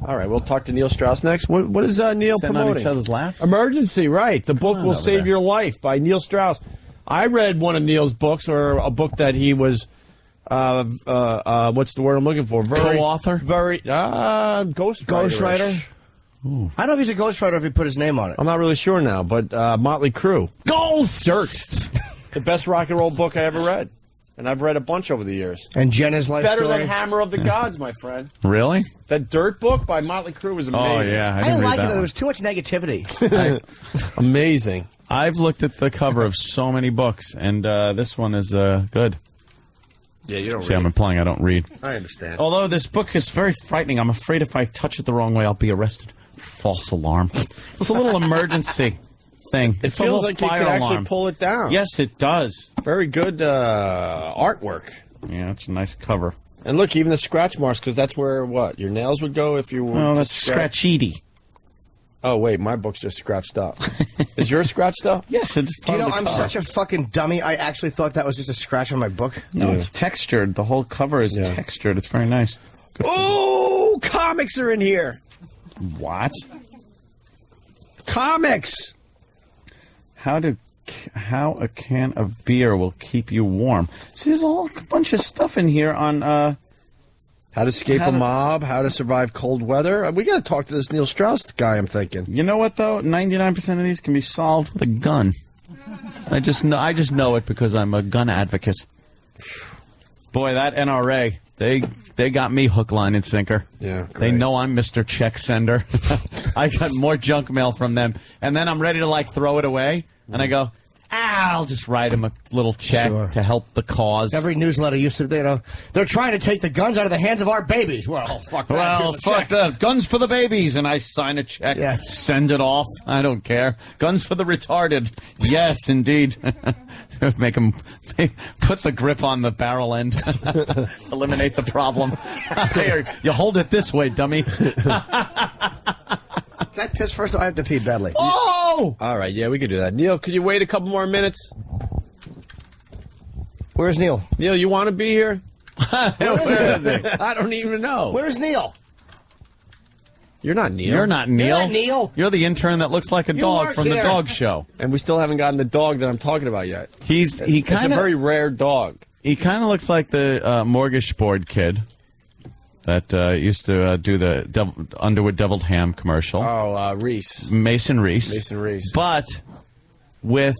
All right, we'll talk to Neil Strauss next. What is Neil Sitting promoting? on each other's laps? Emergency, right. The book will save your life by Neil Strauss. I read one of Neil's books, or a book that he was, what's the word I'm looking for? Co-author? Ghostwriter. I don't know if he's a ghostwriter or if he put his name on it. I'm not really sure now, but Motley Crue. Goals! Dirt. The best rock and roll book I ever read. And I've read a bunch over the years. And Jenna's life Better story. than Hammer of the Gods, my friend. Really? That Dirt book by Motley Crue was amazing. Oh, yeah. I didn't like it. There was too much negativity. Amazing. I've looked at the cover of so many books, and this one is good. Yeah, you don't See, read. I'm implying I don't read. I understand. Although this book is very frightening. I'm afraid if I touch it the wrong way, I'll be arrested. False alarm. It's a little emergency thing. It It's a feels little like you fire could alarm. actually pull it down. Yes, it does. Very good artwork. Yeah, it's a nice cover. And look, even the scratch marks, because that's where, what, your nails would go if you were Oh, to that's scratchy. Oh, wait, my book's just scratched up. Is yours scratched up? Yes, it's Do part you know, of the I'm cover. such a fucking dummy. I actually thought that was just a scratch on my book. No, it's textured. The whole cover is textured. It's very nice. Oh, comics are in here. What? Comics. How a can of beer will keep you warm. See, there's a whole bunch of stuff in here on How to escape a mob, how to survive cold weather. We got to talk to this Neil Strauss guy, I'm thinking. You know what, though? 99% of these can be solved with a gun. I just know it because I'm a gun advocate. Boy, that NRA, they got me hook, line, and sinker. Yeah, They know I'm Mr. Check Sender. I got more junk mail from them. And then I'm ready to, like, throw it away. And I go, I'll just write them a little check to help the cause. Every newsletter used to, they're trying to take the guns out of the hands of our babies. Well, fuck that. Well, Here's a fuck check. that. Guns for the babies. And I sign a check. Yeah. Send it off. I don't care. Guns for the retarded. Yes, indeed. Make them put the grip on the barrel end. Eliminate the problem. Here, you hold it this way, dummy. Can I piss first? I have to pee badly. Oh! All right, yeah, we could do that. Neil, could you wait a couple more minutes? Where's Neil? Neil, you want to be here? Where is he? I don't even know. Where's Neil? You're not Neil. You're not Neil. You're not Neil. You're the intern that looks like a dog weren't from the here. dog show. And we still haven't gotten the dog that I'm talking about yet. It's It's a very rare dog. He kind of looks like the mortgage board kid that used to do the Underwood Deviled Ham commercial. Oh, Reese. Mason Reese. Mason Reese. But with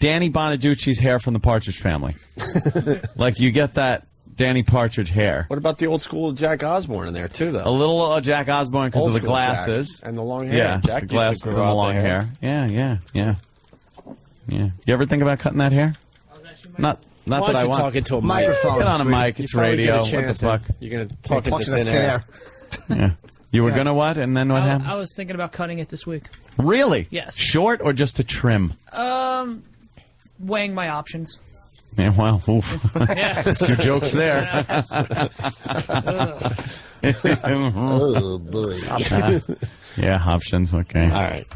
Danny Bonaducci's hair from the Partridge Family. Like, you get that Danny Partridge hair. What about the old school Jack Osborne in there, too, though? A little Jack Osborne because Old of the school glasses. Jack. And the long hair. Yeah, Jack the glasses used and to grow the out long hair. Yeah. You ever think about cutting that hair? Not Why that don't I you want. talk into a Microphone. Get on a sweetie. mic. It's You probably radio. get a What the chance, fuck? You're going to talk Talk into to the thin air. Yeah. You were gonna what? And then what happened? I was thinking about cutting it this week. Really? Yes. Short or just a trim? Weighing my options. Yeah, well, oof. Yeah. A few jokes there. Oh, boy. Yeah, options. Okay. All right.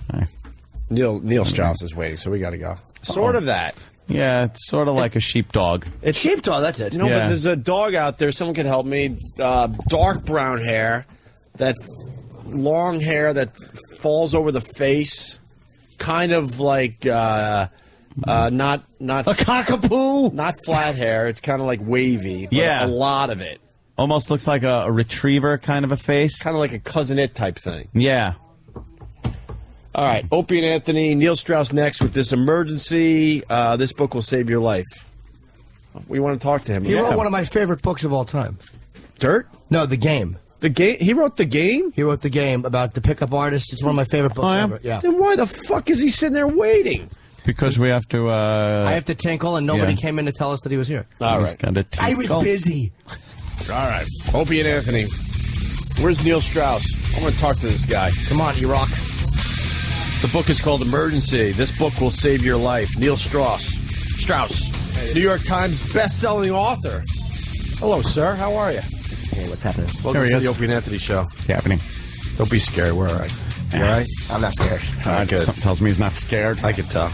Neil Strauss is waiting, so we got to go. Sort of that. Yeah, it's sort of like a sheepdog. It's sheepdog, that's it. No, Yeah. but there's a dog out there. Someone could help me. Dark brown hair, that long hair that falls over the face, kind of like not A cockapoo. not flat hair. It's kind of like wavy. But Yeah. a lot of it. Almost looks like a retriever kind of a face. Kind of like a Cousin It type thing. Yeah. All right, Opie and Anthony, Neil Strauss next with this emergency. This book will save your life. We want to talk to him. He wrote one of my favorite books of all time. Dirt? No, The Game. The game? He wrote The Game? He wrote The Game about the pickup artist. It's one of my favorite books Oh, yeah? ever. Yeah. Then why the fuck is he sitting there waiting? Because we have to. I have to tinkle, and nobody Yeah. came in to tell us that he was here. All he's right. gotta I was tinkle. busy. All right. Opie and Anthony. Where's Neil Strauss? I want to talk to this guy. Come on, you rock. The book is called Emergency. This book will save your life. Neil Strauss. New York Times best-selling author. Hello, sir. How are you? Hey, what's happening? Welcome There he to is. the Opie and Anthony Show. What's happening? Don't be scared. We're all right. You all right? I'm not scared. All right, good. Something tells me he's not scared. I can tell.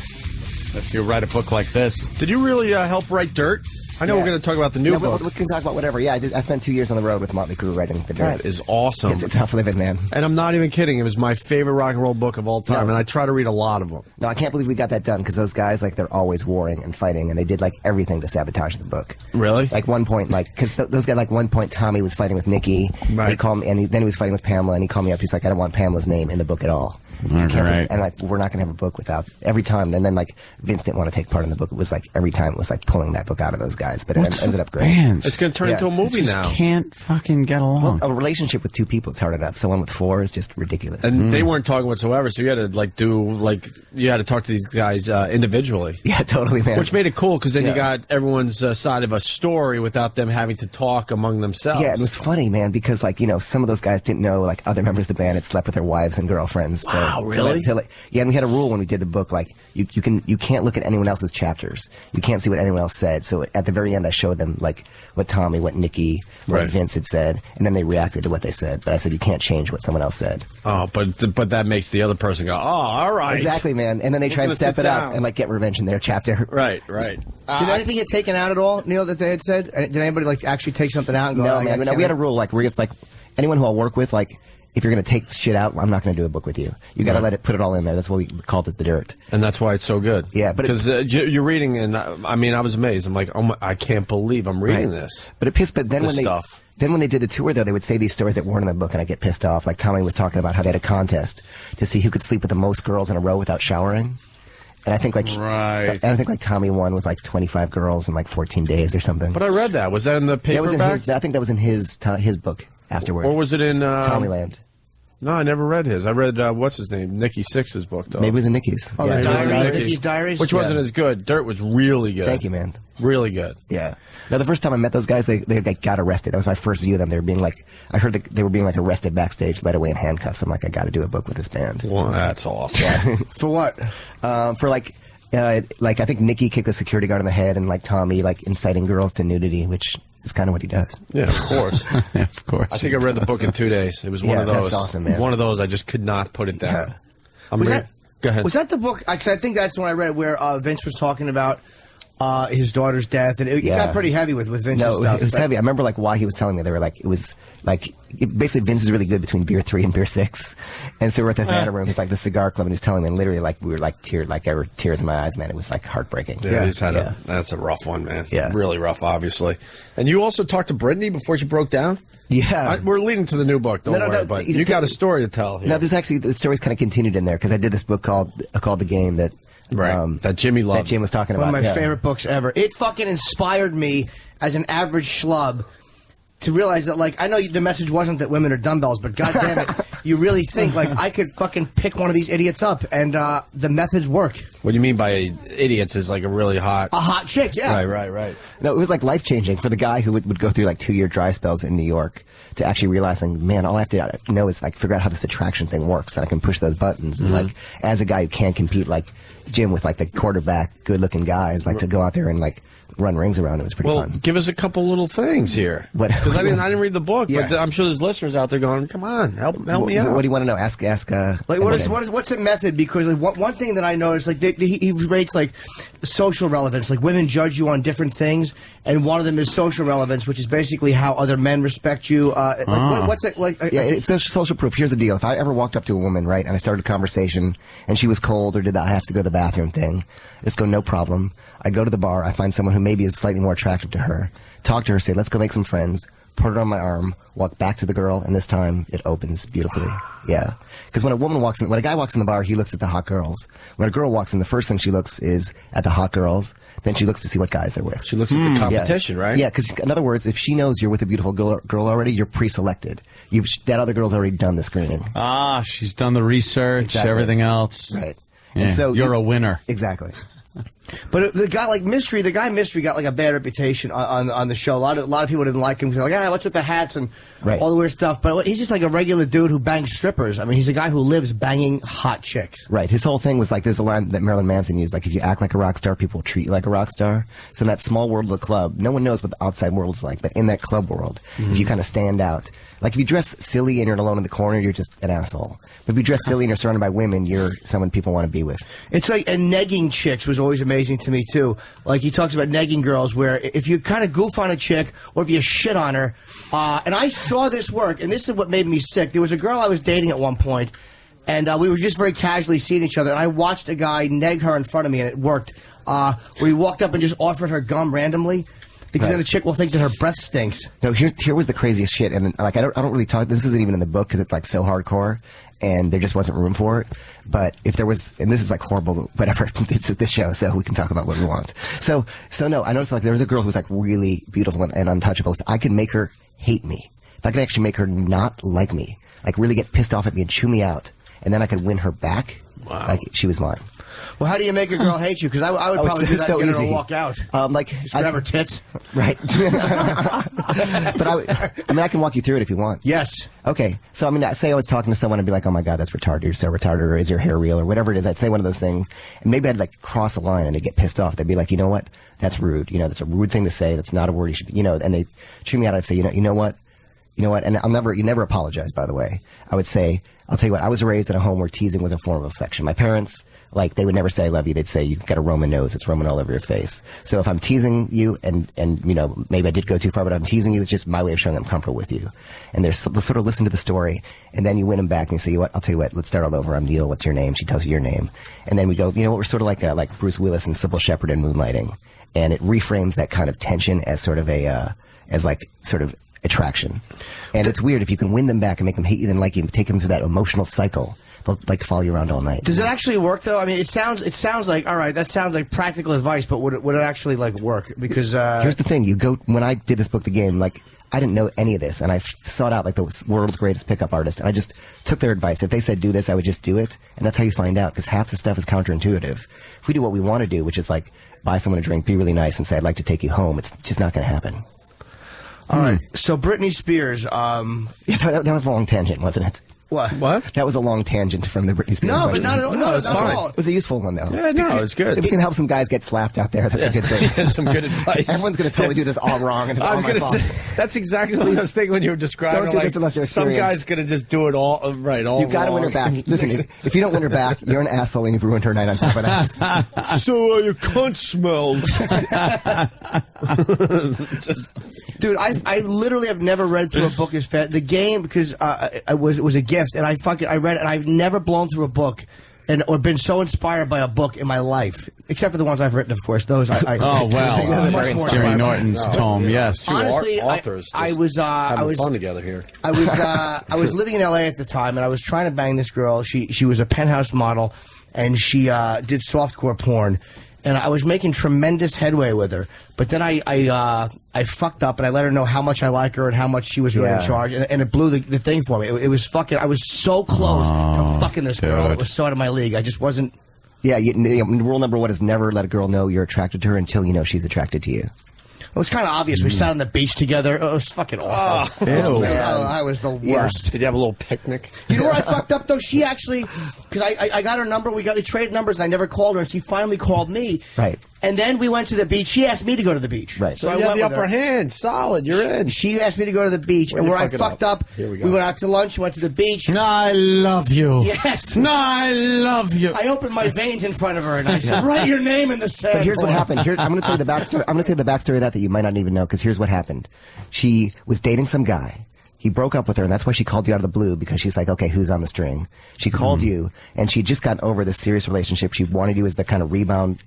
If you write a book like this, Did you really help write Dirt? I know we're going to talk about the new book. We can talk about whatever. Yeah, I spent 2 years on the road with Motley Crue writing The Dirt. That is awesome. It's a tough living, man. And I'm not even kidding. It was my favorite rock and roll book of all time, and I try to read a lot of them. No, I can't believe we got that done, because those guys, like, they're always warring and fighting, and they did, like, everything to sabotage the book. Really? Like, one point, like, because those guys, like, one point, Tommy was fighting with Nikki. Right. He called me, and then he was fighting with Pamela, and he called me up. He's like, I don't want Pamela's name in the book at all. Right. And like, we're not going to have a book without every time. And then like Vince didn't want to take part in the book. It was like every time it was like pulling that book out of those guys. But it ended up great. Bands? It's going to turn into a movie Just now. Can't fucking get along. Well, a relationship with two people is hard enough. Someone with four is just ridiculous. And they weren't talking whatsoever, so you had to you had to talk to these guys individually. Yeah, totally, man. Which made it cool because then you got everyone's side of a story without them having to talk among themselves. Yeah, it was funny, man, because like, you know, some of those guys didn't know like other members of the band had slept with their wives and girlfriends. Wow, really? Yeah, and we had a rule when we did the book, like you can't look at anyone else's chapters. You can't see what anyone else said. So at the very end, I showed them like what Tommy, what Nikki, what Vince had said, and then they reacted to what they said. But I said you can't change what someone else said. Oh, but that makes the other person go, oh, all right. Exactly, man. And then they try and step it up and like get revenge in their chapter. Right. Did anything get taken out at all, Neil, that they had said? Did anybody like actually take something out and go? No, man. No, we had a rule like where if like anyone who I'll work with, like if you're going to take shit out, I'm not going to do a book with you. You got to put it all in there. That's why we called it The Dirt. And that's why it's so good. Yeah, but because you're reading, and I mean, I was amazed. I'm like, oh I can't believe I'm reading this. But it pissed. But then stuff. Then when they did the tour, though, they would say these stories that weren't in the book, and I get pissed off. Like Tommy was talking about how they had a contest to see who could sleep with the most girls in a row without showering. And I think like Tommy won with like 25 girls in like 14 days or something. But I read that. Was that in the paperback? I think that was in his book afterward. Or was it in Tommyland? No, I never read his. I read what's his name, Nikki Sixx's book though. Maybe it was in Nikki's. Oh, yeah, the Nikki's Diaries, which wasn't as good. Dirt was really good. Thank you, man. Really good. Yeah. Now, the first time I met those guys, they got arrested. That was my first view of them. They were being like, I heard that they were being like arrested backstage, led away in handcuffs. I'm like, I got to do a book with this band. Well, that's awesome. Yeah. For what? For like I think Nikki kicked the security guard in the head, and like Tommy, like inciting girls to nudity, which is kind of what he does. Yeah, of course. Yeah, of course. I think I read the book in 2 days. It was one of those. That's awesome, man. One of those I just could not put it down. Yeah. Go ahead. Was that the book? Cause I think that's when I read where Vince was talking about his daughter's death, and it got pretty heavy with Vince's stuff. No, it was heavy. I remember like why he was telling me. They were like, it was like basically Vince is really good between beer 3 and beer 6, and so we're at the Havana room. It's like the cigar club, and he's telling me, and literally like we were like there were tears in my eyes, man. It was like heartbreaking. Yeah, he's had that's a rough one, man. Yeah, really rough, obviously. And you also talked to Brittany before she broke down. Yeah, we're leading to the new book. Don't worry, but you got a story to tell here. No, there's actually the story's kind of continued in there because I did this book called The Game that. Right, that Jimmy loved. That Jim was talking about. One of my favorite books ever. It fucking inspired me as an average schlub to realize that, like, I know the message wasn't that women are dumbbells, but goddamn it, you really think like I could fucking pick one of these idiots up, and the methods work. What do you mean by idiots? Is like a really hot chick? Yeah. Right. No, it was like life changing for the guy who would go through like 2-year dry spells in New York to actually realizing, man, all I have to know is like figure out how this attraction thing works, and I can push those buttons. And like as a guy who can't compete like Jim with like the quarterback, good looking guys, like to go out there and like run rings around. It was pretty fun. Give us a couple little things here. Because I didn't read the book, but I'm sure there's listeners out there going, come on, help me out. What do you want to know? Ask. Like what's the method? Because like, one thing that I noticed, like he rates like social relevance. Like women judge you on different things, and one of them is social relevance, which is basically how other men respect you. What's it like? It's social proof. Here's the deal: if I ever walked up to a woman, right, and I started a conversation, and she was cold or did I have to go to the bathroom thing, I just go, no problem. I go to the bar. I find someone who maybe is slightly more attractive to her. Talk to her. Say, let's go make some friends. Put it on my arm. Walk back to the girl, and this time it opens beautifully. Yeah, because when a guy walks in the bar, he looks at the hot girls. When a girl walks in, the first thing she looks is at the hot girls. Then she looks to see what guys they're with. She looks at the competition, right? Yeah, because in other words, if she knows you're with a beautiful girl already, you're pre-selected. That other girl's already done the screening. She's done the research, everything else. Right. Yeah, and so you're a winner. Exactly. But the guy Mystery got like a bad reputation on the show. A lot of people didn't like him because they're like, what's with the hats and all the weird stuff. But he's just like a regular dude who bangs strippers. I mean, he's a guy who lives banging hot chicks. Right. His whole thing was like, there's a line that Marilyn Manson used, like, if you act like a rock star, people treat you like a rock star. So in that small world of the club, no one knows what the outside world is like. But in that club world, if you kind of stand out, like if you dress silly and you're alone in the corner, you're just an asshole. But if you dress silly and you're surrounded by women, you're someone people want to be with. It's like, and negging chicks was always amazing. amazing to me too. Like he talks about negging girls, where if you kind of goof on a chick or if you shit on her, and I saw this work, and this is what made me sick. There was a girl I was dating at one point, and we were just very casually seeing each other, and I watched a guy neg her in front of me, and it worked. Where he walked up and just offered her gum randomly. Because then the chick will think that her breath stinks. No, here was the craziest shit, and like I don't really talk. This isn't even in the book because it's like so hardcore, and there just wasn't room for it. But if there was, and this is like horrible, whatever. It's this show, so we can talk about what we want. So no, I noticed like there was a girl who was like really beautiful and untouchable. I could make her hate me. If I could actually make her not like me, like really get pissed off at me and chew me out, and then I could win her back. Wow. Like she was mine. Well, how do you make a girl hate you? Because I would probably do that so and get her easy. to walk out. Like just grab her tits. Right. But I mean, I can walk you through it if you want. Yes. Okay. So I mean, say I was talking to someone and be like, "Oh my God, that's retarded. You're so retarded," or "Is your hair real?" or whatever it is. I'd say one of those things, and maybe I'd like cross a line and they get pissed off. They'd be like, "You know what? That's rude. You know, that's a rude thing to say. That's not a word you should. You know." And they treat me out. I'd say, you know what? And you never apologize, by the way. I would say, I'll tell you what, I was raised in a home where teasing was a form of affection. My parents, like, they would never say I love you. They'd say, you got a Roman nose. It's Roman all over your face. So if I'm teasing you and you know, maybe I did go too far, but I'm teasing you, it's just my way of showing I'm comfortable with you. And they'll sort of listen to the story, and then you win them back and you say, you know what, I'll tell you what, let's start all over. I'm Neil. What's your name? She tells you your name. And then we go, you know what, we're sort of like Bruce Willis and Sybil Shepherd in Moonlighting. And it reframes that kind of tension as sort of sort of attraction. And it's weird if you can win them back and make them hate you, then like you, take them through that emotional cycle. They'll like follow you around all night. Does it actually work though? I mean, it sounds like, all right, that sounds like practical advice, but would it actually like work? Because here's the thing: when I did this book, The Game, like I didn't know any of this, and I sought out like the world's greatest pickup artist, and I just took their advice. If they said do this, I would just do it, and that's how you find out. Because half the stuff is counterintuitive. If we do what we want to do, which is like buy someone a drink, be really nice, and say I'd like to take you home, it's just not going to happen. All right. So Britney Spears. Yeah, that was a long tangent, wasn't it? What? That was a long tangent from the Britney Spears. No, question. but not at all. No, it's fine. It was a useful one, though. Yeah, no, it's good. If we can help some guys get slapped out there, that's a good thing. Some good advice. Everyone's going to totally do this all wrong. And it's I was all my going to fault. say, that's exactly what I was thinking when you were describing Don't it. do Like, this unless you're some experienced. guy's going to just do it all right. All You've got to win her back. Listen, if you don't win her back, you're an asshole and you've ruined her night on someone else. So your cunt smells. Dude, I literally have never read through a book as fast. The Game, because it was a gift, and I read it, and I've never blown through a book or been so inspired by a book in my life, except for the ones I've written, of course. Those Oh well, much more Jerry inspired. Norton's tome. Yes. Honestly, authors. I was having fun together here. I was living in LA at the time, and I was trying to bang this girl. She was a penthouse model, and she did softcore porn. And I was making tremendous headway with her, but then I fucked up, and I let her know how much I like her and how much she was really in charge, and it blew the thing for me. It was fucking. I was so close to fucking this girl. It was so out of my league. I just wasn't. Yeah, rule number one is never let a girl know you're attracted to her until you know she's attracted to you. It was kind of obvious. We sat on the beach together. It was fucking awful. Ew. Man, I was the worst. Yeah. Did you have a little picnic? You know where I fucked up though? She actually, because I got her number. We traded numbers, and I never called her, and she finally called me. Right. And then we went to the beach. She asked me to go to the beach. Right. So I you have went the with upper her. hand. Solid. You're in. She asked me to go to the beach, and you where I fuck it fucked up? up, Here we we go. went out to lunch, went to the beach. I love you. Yes. I love you. I opened my veins in front of her, and I said, "Write your name in the sand." But here's what happened. I'm going to tell you the backstory. I'm going to tell you the backstory of that you might not even know, because here's what happened. She was dating some guy. He broke up with her, and that's why she called you out of the blue, because she's like, okay, who's on the string? She called you, and she'd just gotten over this serious relationship. She wanted you as the kind of rebound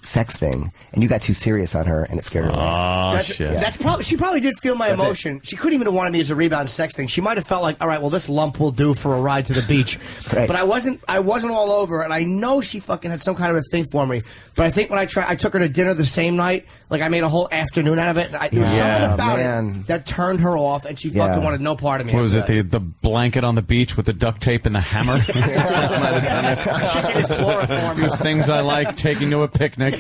sex thing, and you got too serious on her, and it scared her away. Shit. That's probably. She probably did feel my emotion. She couldn't even have wanted me as a rebound sex thing. She might have felt like, all right, well, this lump will do for a ride to the beach. Right. But I wasn't all over, and I know she fucking had some kind of a thing for me. But I think when I took her to dinner the same night. Like I made a whole afternoon out of it. And there was something about it that turned her off, and she fucking wanted no part of me. What was it? The blanket on the beach with the duct tape and the hammer? Chicken is chloroform. The things I like taking to a picnic.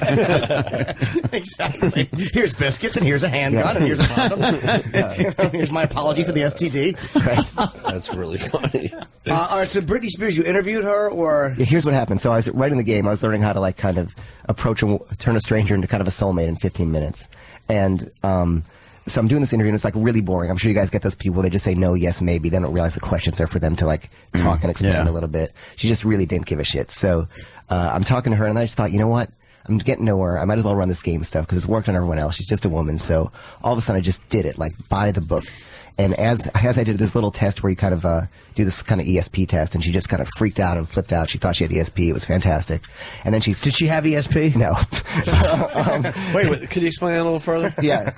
Exactly. Here's biscuits, and here's a handgun, and here's a condom. Here's my apology for the STD. Right. That's really funny. All right, so Britney Spears, you interviewed her, or? Yeah, here's what happened. So I was writing the game. I was learning how to like kind of approach and turn a stranger into kind of a soulmate in 15 minutes. And so I'm doing this interview, and it's like really boring. I'm sure you guys get those people. They just say no, yes, maybe. They don't realize the questions are for them to like talk and expand a little bit. She just really didn't give a shit. So I'm talking to her, and I just thought, you know what? I'm getting nowhere. I might as well run this game stuff because it's worked on everyone else. She's just a woman. So all of a sudden I just did it, like by the book. And as I did this little test where you kind of do this kind of ESP test, and she just kind of freaked out and flipped out. She thought she had ESP. It was fantastic. And then did she have ESP? No. Wait, could you explain that a little further? Yeah.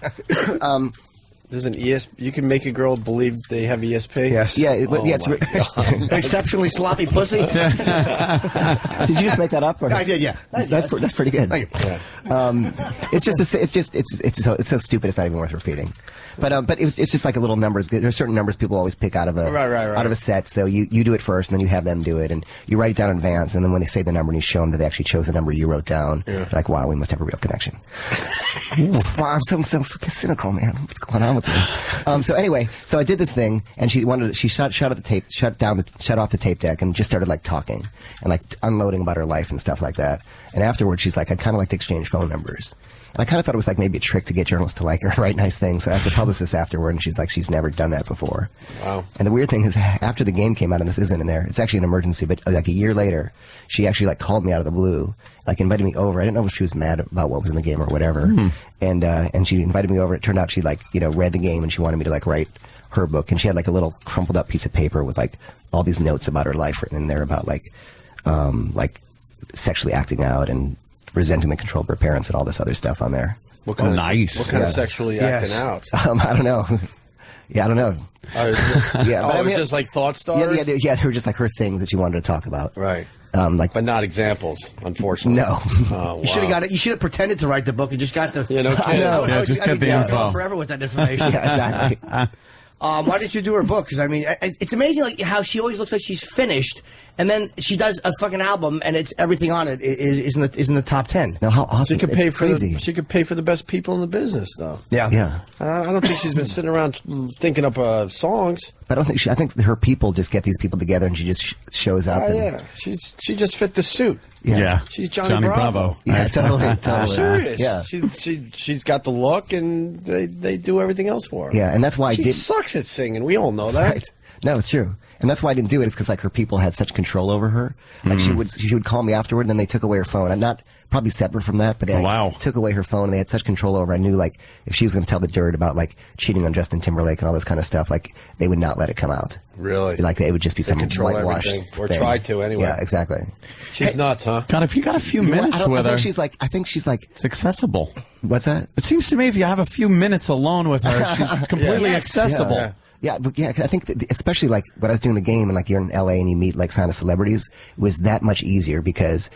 There's an ESP. You can make a girl believe they have ESP. Yes. Yeah. Exceptionally sloppy pussy. Did you just make that up? Or? I did. Yeah. That's pretty good. Thank you. Yeah. It's so stupid. It's not even worth repeating. But it's just like a little numbers. There are certain numbers people always pick out of a out of a set. So you do it first, and then you have them do it, and you write it down in advance. And then when they say the number, and you show them that they actually chose the number you wrote down, they're like, wow, we must have a real connection. Wow, I'm so cynical, man. What's going on with me? So anyway, so I did this thing, and she shut off the tape deck, and just started like talking and like unloading about her life and stuff like that. And afterwards, she's like, I'd kind of like to exchange phone numbers. And I kind of thought it was like maybe a trick to get journalists to like her and write nice things. So I asked the publicist afterward, and she's like, she's never done that before. Wow. And the weird thing is, after the game came out, and this isn't in there, it's actually an emergency, but like a year later, she actually like called me out of the blue, like invited me over. I didn't know if she was mad about what was in the game or whatever. And she invited me over. It turned out she like, read the game, and she wanted me to like write her book. And she had like a little crumpled up piece of paper with like all these notes about her life written in there about like sexually acting out and resenting the control of her parents and all this other stuff on there. What kind nice. What kind of sexually acting out? I don't know. Yeah, I don't know. It was just like thought starters? Yeah, they were just like her things that she wanted to talk about. Right. But not examples, unfortunately. No. Wow. You should have got it. You should have pretended to write the book and just got the. No kidding. I just get the info forever with that information. Yeah, exactly. Why did you do her book? Because I mean, it's amazing like how she always looks like she's finished, and then she does a fucking album, and it's everything on it is in the top 10. No, how awesome! She could pay for crazy. she could pay for the best people in the business, though. Yeah. I don't think she's been sitting around thinking up songs. I don't think I think her people just get these people together, and she just shows up. Yeah, she just fit the suit. Yeah. She's Johnny Bravo. Yeah, totally. I'm serious. Yeah. She's got the look, and they do everything else for her. Yeah, and that's why she sucks at singing. We all know that. Right. No, it's true. And that's why I didn't do it. Is because like her people had such control over her. Like she would call me afterward, and then they took away her phone. I'm not probably separate from that, but they took away her phone, and they had such control over her. I knew like if she was going to tell the dirt about like cheating on Justin Timberlake and all this kind of stuff, like they would not let it come out. Really? Like it would just be some whitewashed or thing. try to anyway. Yeah, exactly. She's nuts, huh? God, if you got a few minutes with her, I think she's like it's accessible. What's that? It seems to me if you have a few minutes alone with her, she's completely accessible. Yeah. Yeah, I think especially like when I was doing the game and like you're in LA and you meet like kind of celebrities, it was that much easier because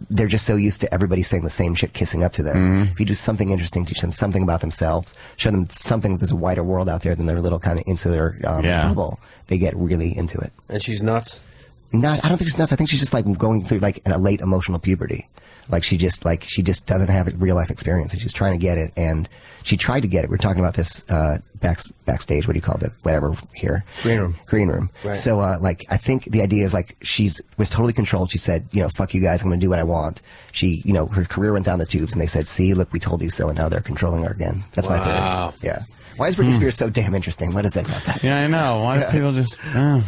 they're just so used to everybody saying the same shit, kissing up to them. If you do something interesting, teach them something about themselves, show them something there's a wider world out there than their little kind of insular bubble, they get really into it. And she's nuts? I don't think she's nuts. I think she's just like going through like a late emotional puberty. Like she just doesn't have a real life experience, and she's trying to get it. And she tried to get it. We were talking about this backstage. What do you call it? Whatever here. Green room. Right. So like I think the idea is like was totally controlled. She said, fuck you guys. I'm going to do what I want. She, her career went down the tubes, and they said, see, look, we told you so, and now they're controlling her again. That's my theory. Yeah. Why is Britney Spears so damn interesting? What is it about that? Yeah, I know. Why do people just?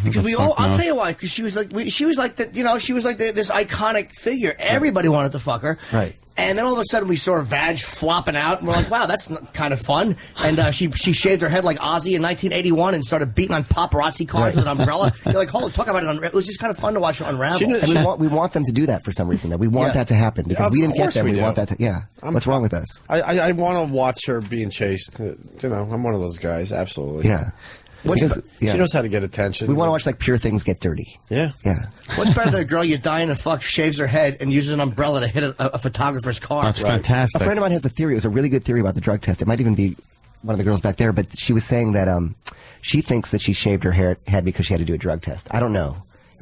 Because I'll tell you why. Because she was like this iconic figure. Everybody wanted to fuck her. Right. And then all of a sudden we saw her vag flopping out, and we're like, wow, that's kind of fun. And she shaved her head like Ozzy in 1981 and started beating on paparazzi cars with an umbrella. You're like, hold on, talk about it. It was just kind of fun to watch her unravel. And we want them to do that for some reason. That we want that to happen because we didn't get them. We want that to. Yeah. What's wrong with us? I want to watch her being chased. I'm one of those guys. Absolutely. Yeah. She knows how to get attention. We want to watch like pure things get dirty. Yeah. Yeah. What's better than a girl you're dying to fuck shaves her head and uses an umbrella to hit a photographer's car? That's fantastic. A friend of mine has the theory. It was a really good theory about the drug test. It might even be one of the girls back there, but she was saying that she thinks that she shaved her head because she had to do a drug test. I don't know.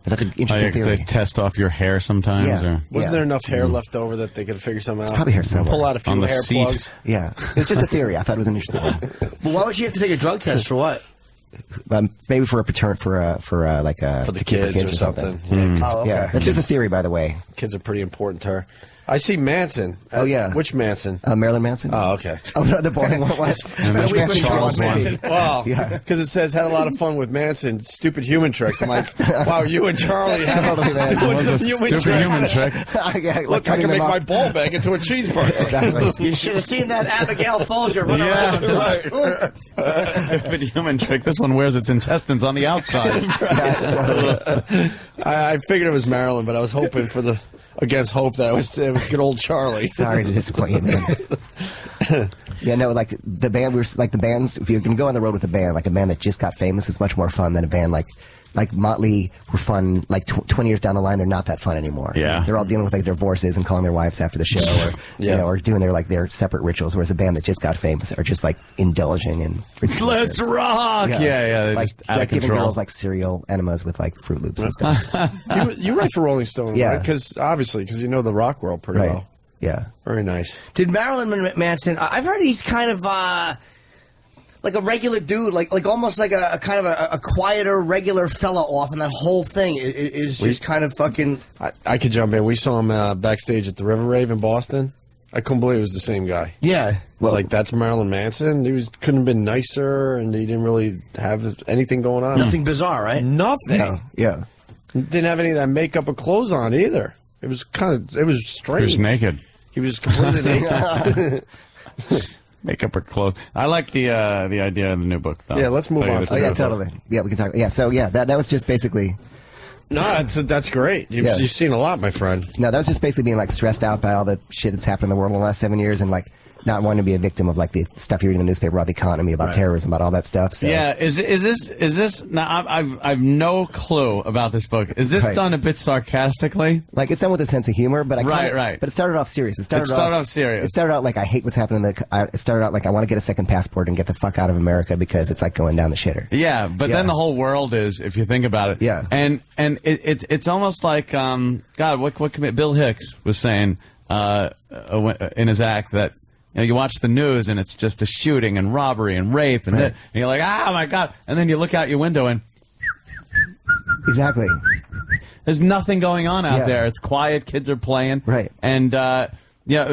But that's an interesting theory. They test off your hair sometimes? Yeah. Wasn't there enough hair left over that they could figure something out? It's probably hair somewhere. Pull out a few On the hair seat. plugs. Yeah. It's just a theory. I thought it was an interesting one. But why would she have to take a drug test for what? Maybe for the kids or something. Oh, okay. Yeah, that's just a theory, by the way. Kids are pretty important to her. I see Manson. Oh, yeah. Which Manson? Marilyn Manson. Oh, okay. Oh, no, the boring one. What? And that's Which Charles Manson? Wow. Yeah. Because it says had a lot of fun with Manson. Stupid human tricks. I'm like, wow, you and Charlie have Totally, man. doing It some was a human stupid tricks. human trick. Yeah, like Look, I cutting can make them my up. ball bag into a cheeseburger. Exactly. You should have seen that Abigail Folger run around. Stupid human trick. This one wears its intestines on the outside. I figured it was Marilyn, but I was hoping for the against hope that it was good old Charlie. Sorry to disappoint you, man. Yeah, no, like the band, like the bands, if you're going to go on the road with a band, like a band that just got famous is much more fun than a band like Motley were fun, like 20 years down the line, they're not that fun anymore. Yeah. They're all dealing with like divorces and calling their wives after the show or, you know, or doing their separate rituals, whereas a band that just got famous are just like indulging in ridiculousness. Let's rock! Yeah, they're Like, just out of giving control. girls like cereal enemas with like Fruit Loops and stuff. You write for Rolling Stone, Yeah. right? Because you know the rock world pretty Right. well. Yeah. Very nice. Did Marilyn Manson? I've heard he's kind of like a regular dude, like almost like a kind of a quieter, regular fella off, and that whole thing is just kind of fucking. I could jump in. We saw him backstage at the River Rave in Boston. I couldn't believe it was the same guy. Yeah. Well, like that's Marilyn Manson. He couldn't have been nicer, and he didn't really have anything going on. Nothing bizarre, right? Nothing. No. Yeah. Didn't have any of that makeup or clothes on either. It was strange. He was naked. He was completely naked. Makeup or clothes. I like the idea of the new book, though. Yeah, let's move Tell you on the to Oh, truth. yeah, totally. Yeah, we can talk. Yeah, so yeah, that was just basically. No, that's great. You've seen a lot, my friend. No, that was just basically being like stressed out by all the shit that's happened in the world in the last 7 years and like not wanting to be a victim of like the stuff you read in the newspaper about the economy, about terrorism, about all that stuff. So. Yeah, is this? Now I've no clue about this book. Is this Right. done a bit sarcastically? Like it's done with a sense of humor, but Right. But it started off serious. It started off serious. It started out like I hate what's happening. It started out like I want to get a second passport and get the fuck out of America because it's like going down the shitter. Yeah, but Yeah. then the whole world is, if you think about it. Yeah. And it's almost like God, what Bill Hicks was saying in his act that. You watch the news and it's just a shooting and robbery and rape and, and you're like, oh my God. And then you look out your window and Exactly. there's nothing going on out Yeah. there. It's quiet. Kids are playing. Right. And,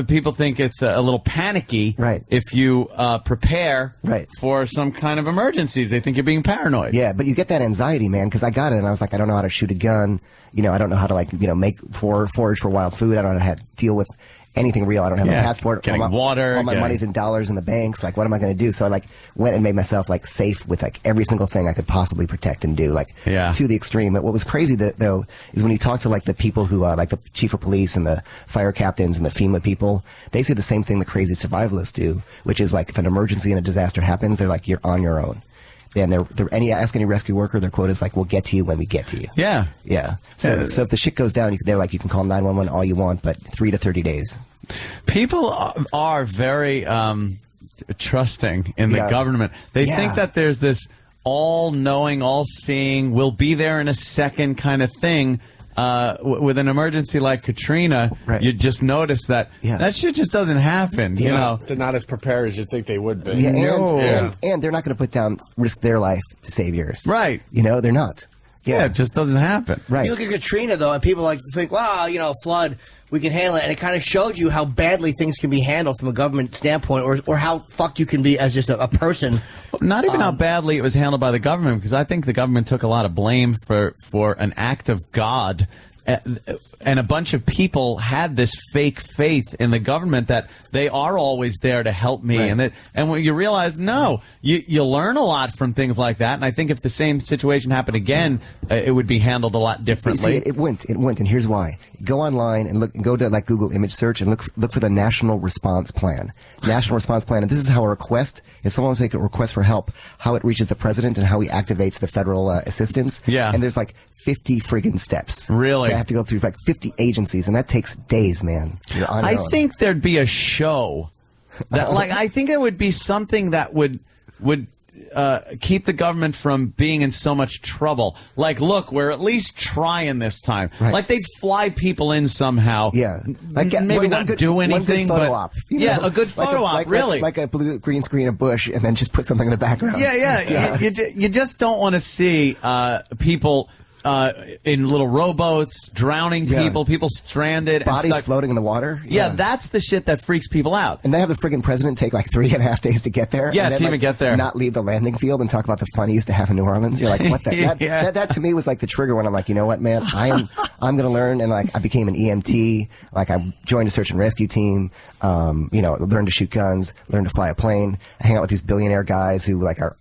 people think it's a little panicky Right. if you prepare Right. for some kind of emergencies. They think you're being paranoid. Yeah, but you get that anxiety, man, because I got it, and I was like, I don't know how to shoot a gun. I don't know how to make forage for wild food. I don't know how to deal with anything real. I don't have a passport. Getting water. All my money's in dollars in the banks. Like, what am I going to do? So I went and made myself safe with every single thing I could possibly protect and do to the extreme. But what was crazy though is when you talk to the people who the chief of police and the fire captains and the FEMA people, they say the same thing the crazy survivalists do, which is if an emergency and a disaster happens, they're like, you're on your own. And ask any rescue worker, their quote is we'll get to you when we get to you. Yeah. Yeah. So if the shit goes down, you can call 911 all you want, but 3 to 30 days. People are very trusting in the government. They think that there's this all-knowing, all-seeing, we'll be there in a second kind of thing. With an emergency like Katrina, you just notice that that shit just doesn't happen. You know, they're not as prepared as you think they would be. Yeah, and they're not going to risk their life to save yours. Right. They're not. Yeah, it just doesn't happen. Right. You look at Katrina though, and people think, wow, flood. We can handle it, and it kind of shows you how badly things can be handled from a government standpoint, or how fucked you can be as just a person. Not even how badly it was handled by the government, because I think the government took a lot of blame for an act of God. And a bunch of people had this fake faith in the government that they are always there to help me. Right. And when you realize, no, you learn a lot from things like that. And I think if the same situation happened again, it would be handled a lot differently. See, it went, and here's why. Go online and go to Google image search and look for the National Response Plan. National Response Plan, and this is how a request, if someone wants to make a request for help, how it reaches the president and how he activates the federal assistance. Yeah. And there's 50 friggin' steps. Really? They have to go through 50 agencies, and that takes days, man. You're on your own. think there'd be a show that, I think it would be something that would keep the government from being in so much trouble. Look, we're at least trying this time. Right. They'd fly people in somehow. Yeah. Maybe not do anything, one good photo but op, a good photo op, really. Like a blue green screen of bush, and then just put something in the background. Yeah. You just don't want to see people in little rowboats, drowning people, people stranded, Bodies and stuck. floating in the water. Yeah, that's the shit that freaks people out. And they have the friggin' president take like 3.5 days to get there. Yeah, and then, to even get there. Not leave the landing field and talk about the fun he used to have in New Orleans. You're like, what the? That to me was like the trigger when I'm like, you know what, man, I'm going to learn. And like, I became an EMT. Like, I joined a search and rescue team. Learned to shoot guns, learned to fly a plane. I hang out with these billionaire guys who like are,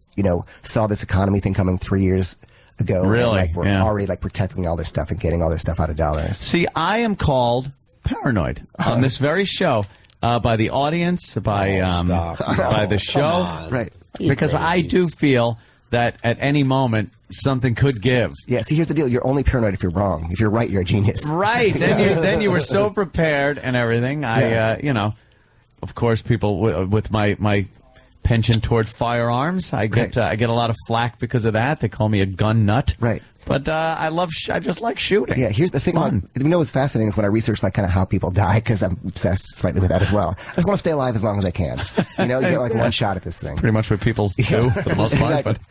saw this economy thing coming 3 years ago. Really? And, like, we're already like protecting all their stuff and getting all their stuff out of dollars. See, I am called paranoid on this very show by the audience, by the show, Right? Because I do feel that at any moment something could give. Yeah. See, here's the deal: you're only paranoid if you're wrong. If you're right, you're a genius. Right. Then you were so prepared and everything. Of course, people with my penchant toward firearms, I get a lot of flack because of that. They call me a gun nut. Right. But I just like shooting. Yeah, here's the thing. What's fascinating is when I research like kind of how people die, because I'm obsessed slightly with that as well. I just want to stay alive as long as I can. You get like one shot at this thing. Pretty much what people do for the most part. Exactly. But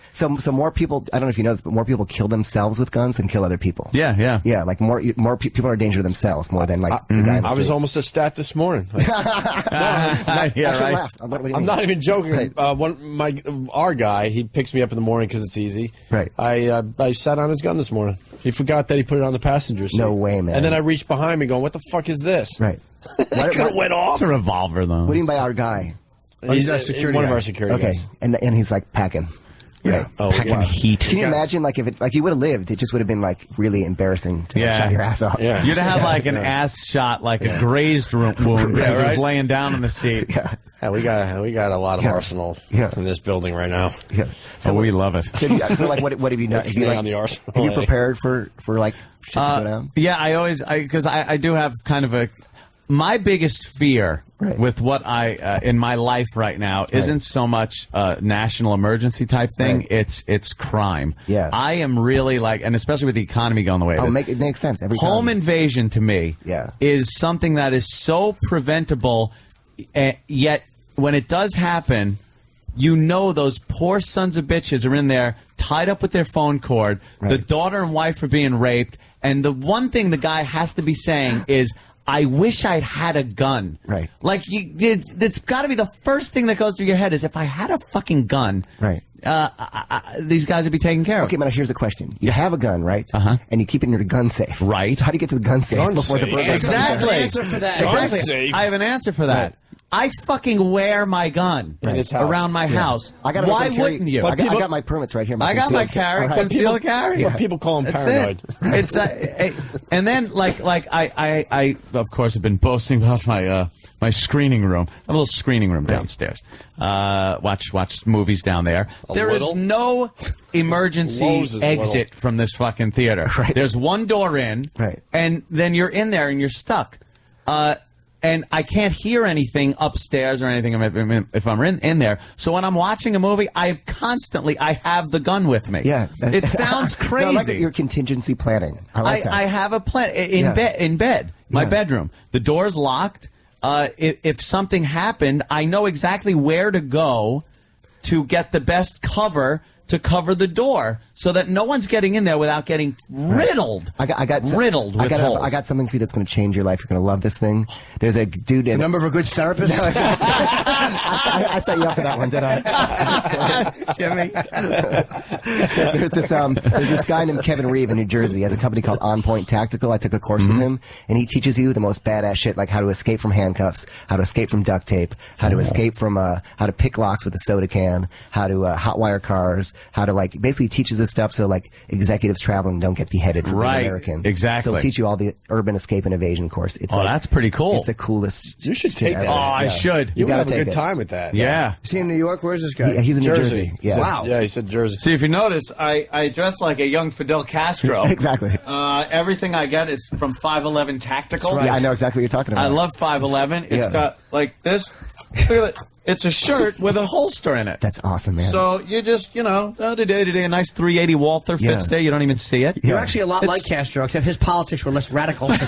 So more people, I don't know if you know this, but more people kill themselves with guns than kill other people. Yeah. Yeah, like more people are in danger to themselves more than like the guy in the I was street. almost a stat this morning. I should laugh. What do you I'm mean? not even joking. Right. Our guy, he picks me up in the morning because it's easy. Right. I sat on his gun this morning. He forgot that he put it on the passenger seat. No way, man. And then I reached behind me going, what the fuck is this? Right. It could have went off. it's a revolver, though. What do you mean by our guy? He's our security one of guy. our security Okay, guys. and he's like packing. Yeah. Right. Oh, Packing wow. heat. Can you imagine like if you would have lived, it just would have been like really embarrassing to have shot your ass off. Yeah. You'd have like an ass shot, like a grazed wound, because he's laying down in the seat. Yeah. Yeah, we got a lot of arsenal in this building right now. Yeah. So we love it. So like, what have you done? Have you, Stay like, on the arsenal. have you prepared for like shit to go down? Yeah, because I do have kind of my biggest fear with what in my life right now isn't so much national emergency type thing. Right. It's crime. Yeah. I am really and especially with the economy going the way It makes sense every time. home invasion to me Yeah. is something that is so preventable, yet when it does happen, those poor sons of bitches are in there tied up with their phone cord. Right. The daughter and wife are being raped, and the one thing the guy has to be saying is, I wish I'd had a gun. Right. Like, it's got to be the first thing that goes through your head is, if I had a fucking gun, Right. These guys would be taken care of. Okay, man, here's a question. You have a gun, right? Uh-huh. And you keep it in your gun safe. Right. So how do you get to the gun safe Gun before the safe. burglar comes? Exactly. There's an answer for that. Exactly. safe. I have an answer for that. Right. I fucking wear my gun In his house. around my house. I got Why wouldn't you? I got my permits right here. I got my concealed concealed carry. But people call him That's paranoid. it. It's and then I of course have been boasting about my screening room. I have a little screening room downstairs. Watch movies down there. There is no emergency Lowe's is exit from this fucking theater. Right. There's one door in, Right. and then you're in there and you're stuck. And I can't hear anything upstairs or anything if I'm in there. So when I'm watching a movie, I have the gun with me. Yeah. It sounds crazy. No, I like your contingency planning. I like that. I have a plan in bed, my Yeah. bedroom. The door's locked. If something happened, I know exactly where to go to get the best cover to cover the door, so that no one's getting in there without getting riddled. Riddled with holes. I got something for you that's going to change your life. You're going to love this thing. There's a dude in. Number of a good therapist. I set you up for that one, did I? Jimmy. There's this guy named Kevin Reeve in New Jersey. He has a company called On Point Tactical. I took a course with him, and he teaches you the most badass shit, like how to escape from handcuffs, how to escape from duct tape, how to escape from how to pick locks with a soda can, how to hotwire cars, how to basically teaches this stuff so executives traveling don't get beheaded for being Right. American. Exactly. So he'll teach you all the urban escape and evasion course. It's That's pretty cool. It's the coolest. You should take shit that. ever. Oh, I should. You gotta have a take good it. time with that. Yeah. Is he in New York? Where's this guy? Yeah, he's in New Jersey. Yeah. Wow. Yeah, he said Jersey. See, if you notice, I dress like a young Fidel Castro. Exactly. Everything I get is from 511 Tactical. Yeah, I know exactly what you're talking about. I love 511. It's Yeah. got like this. Look at it. It's a shirt with a holster in it. That's awesome, man. So you just, a nice 380 Walther Yeah. fits there. You don't even see it. You're actually a lot like Castro, except his politics were less radical. He's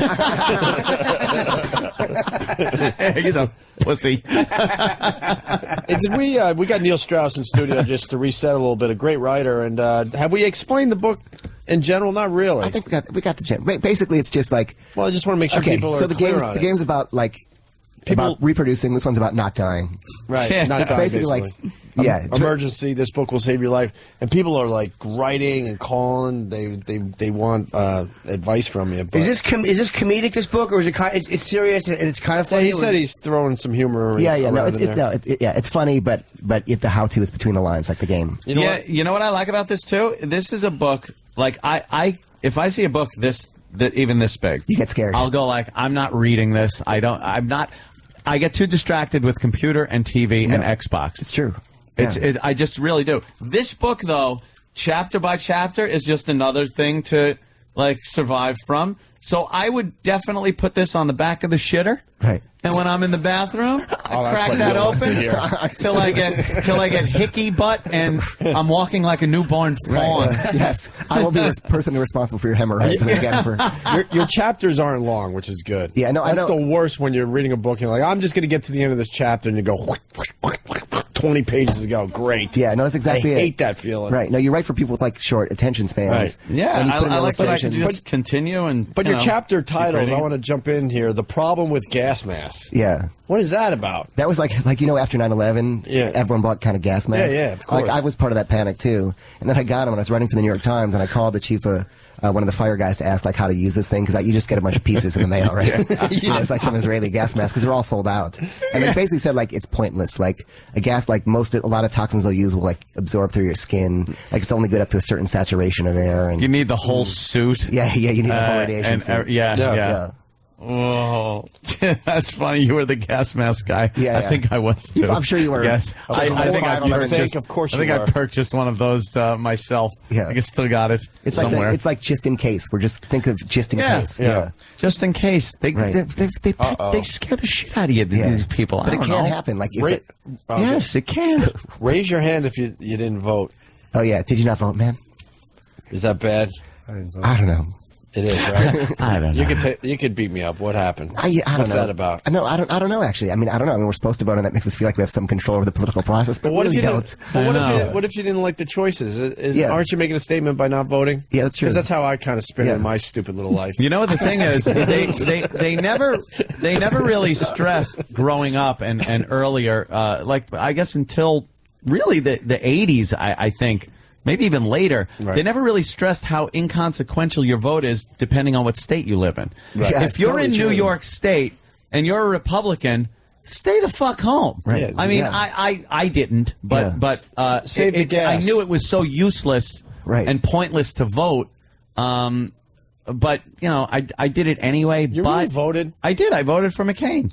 a pussy. We got Neil Strauss in studio just to reset a little bit. A great writer, and have we explained the book in general, not really. I think we got the gem. Basically, it's just like. Well, I just want to make sure people are so the clear on it. game's about like. About reproducing. This one's about not dying. Right. Yeah. Not It's dying, basically basically. like, yeah. Emergency. This book will save your life. And people are like writing and calling. They want advice from you. But Is this comedic, this book, or is it it's serious and it's kind of funny? he said he's throwing some humor. Yeah, no, around in there. it's funny, but the how-to is between the lines, like the game. You know what? You know what I like about this too? This is a book like if I see a book even this big, You get scared. I'll go like, I'm not reading this. I get too distracted with computer and TV and Xbox. It's true. I just really do. This book, though, chapter by chapter, is just another thing to like survive from. So I would definitely put this on the back of the shitter. Right. And when I'm in the bathroom, I crack what that Neil wants to open hear. till I get hickey butt and I'm walking like a newborn fawn. Yes, I will be the person responsible for your hemorrhoids. Your chapters aren't long, which is good. Yeah, no, I That's know. the worst when you're reading a book and you're like, I'm just going to get to the end of this chapter, and you go 20 pages ago. Great. Yeah, no, that's exactly I it. hate that feeling. Right. No, you're right for people with like short attention spans. Right. Yeah, When you put in I like that I can illustrations- just continue and. But you your know, chapter keep title, reading. I want to jump in here. The problem with gas masks. Yeah. What is that about? That was like after 9/11, Yeah. everyone bought kind of gas masks. Yeah, of course. Like I was part of that panic too. And then I got them, and I was writing for the New York Times, and I called the chief of one of the fire guys to ask like how to use this thing, because you just get a bunch of pieces in the mail, right? It's like some Israeli gas masks because they're all sold out. And they basically said like it's pointless. Like a gas, like a lot of toxins they'll use will like absorb through your skin. Like it's only good up to a certain saturation of air. And You need the whole suit. yeah, you need the whole radiation. And, suit. yeah. Oh, that's funny. You were the gas mask guy. Yeah, I think I was too. I'm sure you were. Yes, Of I think I course. purchased. Of course I you think I were. purchased one of those myself. Yeah. I think I still got it It's somewhere. like just in case. We're just think of just in Yeah, case. yeah. just in case they Right. they scare the shit out of you. Yeah. These people. But I it don't can know. happen. Like if Yes, it can. Raise your hand if you didn't vote. Oh yeah. Did you not vote, man? Is that bad? I don't know. It is, right? I don't know. You could beat me up. What happened? I don't What's know. that about? No, I don't know. Actually, I mean, I don't know. I mean, we're supposed to vote, and that makes us feel like we have some control over the political process. But What if really you don't? didn't? But what I if know. what if you didn't like the choices? Yeah. Aren't you making a statement by not voting? Yeah, that's true. Because that's how I kind of spin Yeah. in my stupid little life. You know what the thing is? They never really stressed growing up and earlier. Like I guess until really the 80s, I think. Maybe even later, Right. they never really stressed how inconsequential your vote is depending on what state you live in. Right. Yeah, If you're totally in New true. York State and you're a Republican, stay the fuck home. Right. Yeah, I mean, yeah. I didn't, but Yeah. Save the gas. I knew it was so useless Right. and pointless to vote. But you know, I did it anyway. You but really voted? I did. I voted for McCain.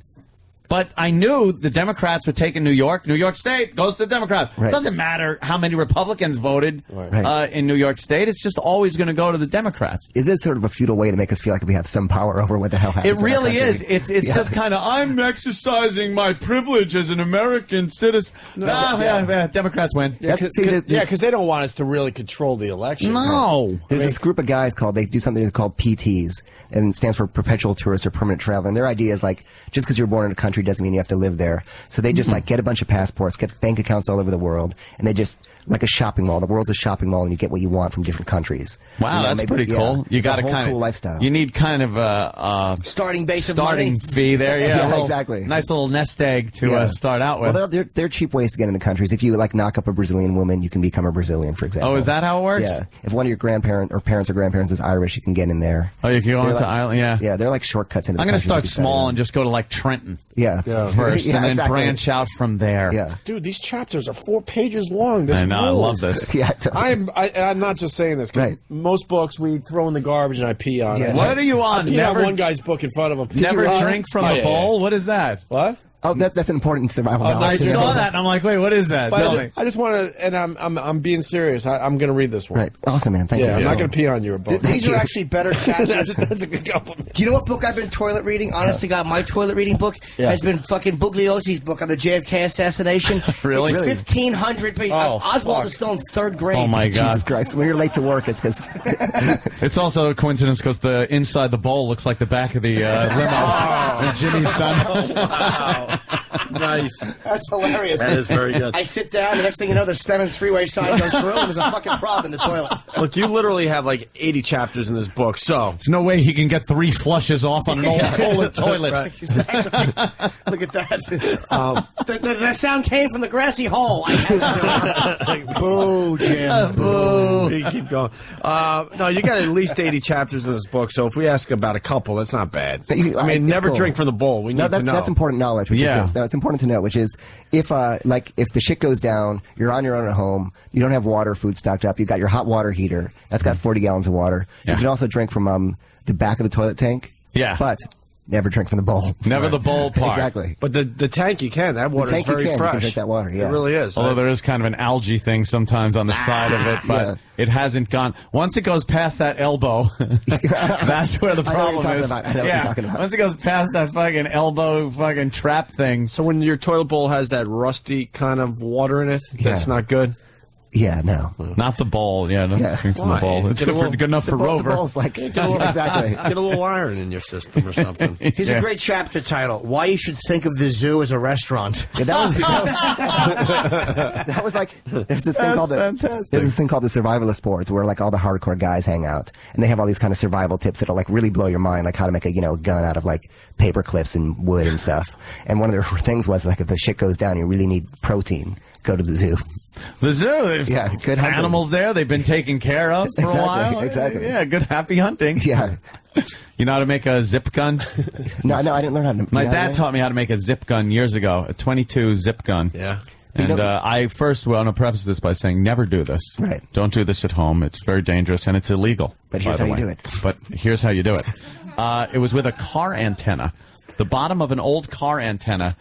But I knew the Democrats would take in New York. New York State goes to the Democrats. Right. Doesn't matter how many Republicans voted Right. in New York State. It's just always going to go to the Democrats. Is this sort of a futile way to make us feel like we have some power over what the hell happens? It in our really country? is. It's Yeah. just kind of, I'm exercising my privilege as an American citizen. Democrats win. Yeah, See, there's- because they don't want us to really control the election. No. There's this group of guys they do something called PTs, and it stands for Perpetual Tourist or Permanent Traveler. And their idea is like, just because you're born in a country doesn't mean you have to live there. So they just like get a bunch of passports, get bank accounts all over the world, and they just like a shopping mall. The world's a shopping mall, and you get what you want from different countries. Wow, You know, that's maybe- pretty yeah. cool. You It's a got a whole kind of cool lifestyle. You need kind of a Starting base of starting money. fee there. Yeah, Yeah, a little- exactly. Nice little nest egg to Yeah. start out with. Well, they're cheap ways to get into countries. If you like knock up a Brazilian woman, you can become a Brazilian, for example. Oh, is that how it works? Yeah. If one of your grandparent or parents or grandparents is Irish, you can get in there. Oh, you can go They're into like- Ireland. Yeah. Yeah, they're like shortcuts into. I'm the going to countries start if you small study and just go to like Trenton them. first, Yeah, and then exactly. branch out from there. Yeah. Dude, these chapters are 4 pages long. This I know. I love rules. this. Yeah. I'm not just saying this. 'Cause Right. most books we throw in the garbage and I pee on Yeah. it. What are you on? I pee Never- on one guy's book in front of him. Never you read it? drink from Oh, a yeah, bowl. yeah. What is that? What? Oh, that's an important survival Oh, knowledge. I nice. saw that and I'm like, wait, what is that? But Tell me. I just want to, and I'm being serious. I'm going to read this one. Right. Awesome, man. Thank you. Yeah, I'm not going to pee on your book. These are actually better chapters. That's a good compliment. Do you know what book I've been toilet reading? Honest to God, my toilet reading book has been fucking Bugliosi's book on the JFK assassination. Really? It's Really? 1,500 pages. Oh, Oswald fuck. Stone, third grade. Oh my God. Jesus Christ. When you're late to work, it's because It's also a coincidence because the inside the bowl looks like the back of the limo when Jimmy's done. Nice. That's hilarious. That is very good. I sit down, the next thing you know, the Stemmons freeway sign goes through, and there's a fucking frog in the toilet. Look, you literally have like 80 chapters in this book, so. There's no way he can get 3 flushes off on an old toilet. Right. Exactly. Look at that. The sound came from the grassy hole. Boo, Jim. Boo. You keep going. No, you got at least 80 chapters in this book, so if we ask about a couple, that's not bad. But I mean, it's never cool. drink from the bowl. We need to know. That's important knowledge. Which is this. That's important to know, which is if the shit goes down, you're on your own at home, you don't have water, food stocked up, you've got your hot water heater, that's got 40 gallons of water. Yeah. You can also drink from the back of the toilet tank. Yeah. But never drink from the bowl. Never the bowl part. Exactly. But the tank you can. That water is very fresh. You can drink that water, yeah. It really is. Although there is kind of an algae thing sometimes on the side of it, but it hasn't gone. Once it goes past that elbow, that's where the problem is. I know what you're talking about. Once it goes past that fucking elbow fucking trap thing. So when your toilet bowl has that rusty kind of water in it, that's not good? Yeah, no. Not the bowl, don't drink from the bowl. It's good enough for Rover. The bowl's like, exactly. Get a little iron in your system or something. Here's a great chapter title: Why You Should Think of the Zoo as a Restaurant. Yeah, that was like there's this thing called the survivalist boards where like all the hardcore guys hang out and they have all these kind of survival tips that'll like really blow your mind, like how to make a gun out of like paper clips and wood and stuff. And one of their things was like if the shit goes down, you really need protein. Go to the zoo. The zoo, good hunting. Animals there. They've been taken care of for a while. Exactly. Yeah, good happy hunting. Yeah. You know how to make a zip gun? No, I didn't learn how to. My dad taught me how to make a zip gun years ago, a 22 zip gun. Yeah. And I first want to preface this by saying never do this. Right. Don't do this at home. It's very dangerous and it's illegal. But here's how you do it. But here's how you do it. It was with a car antenna. The bottom of an old car antenna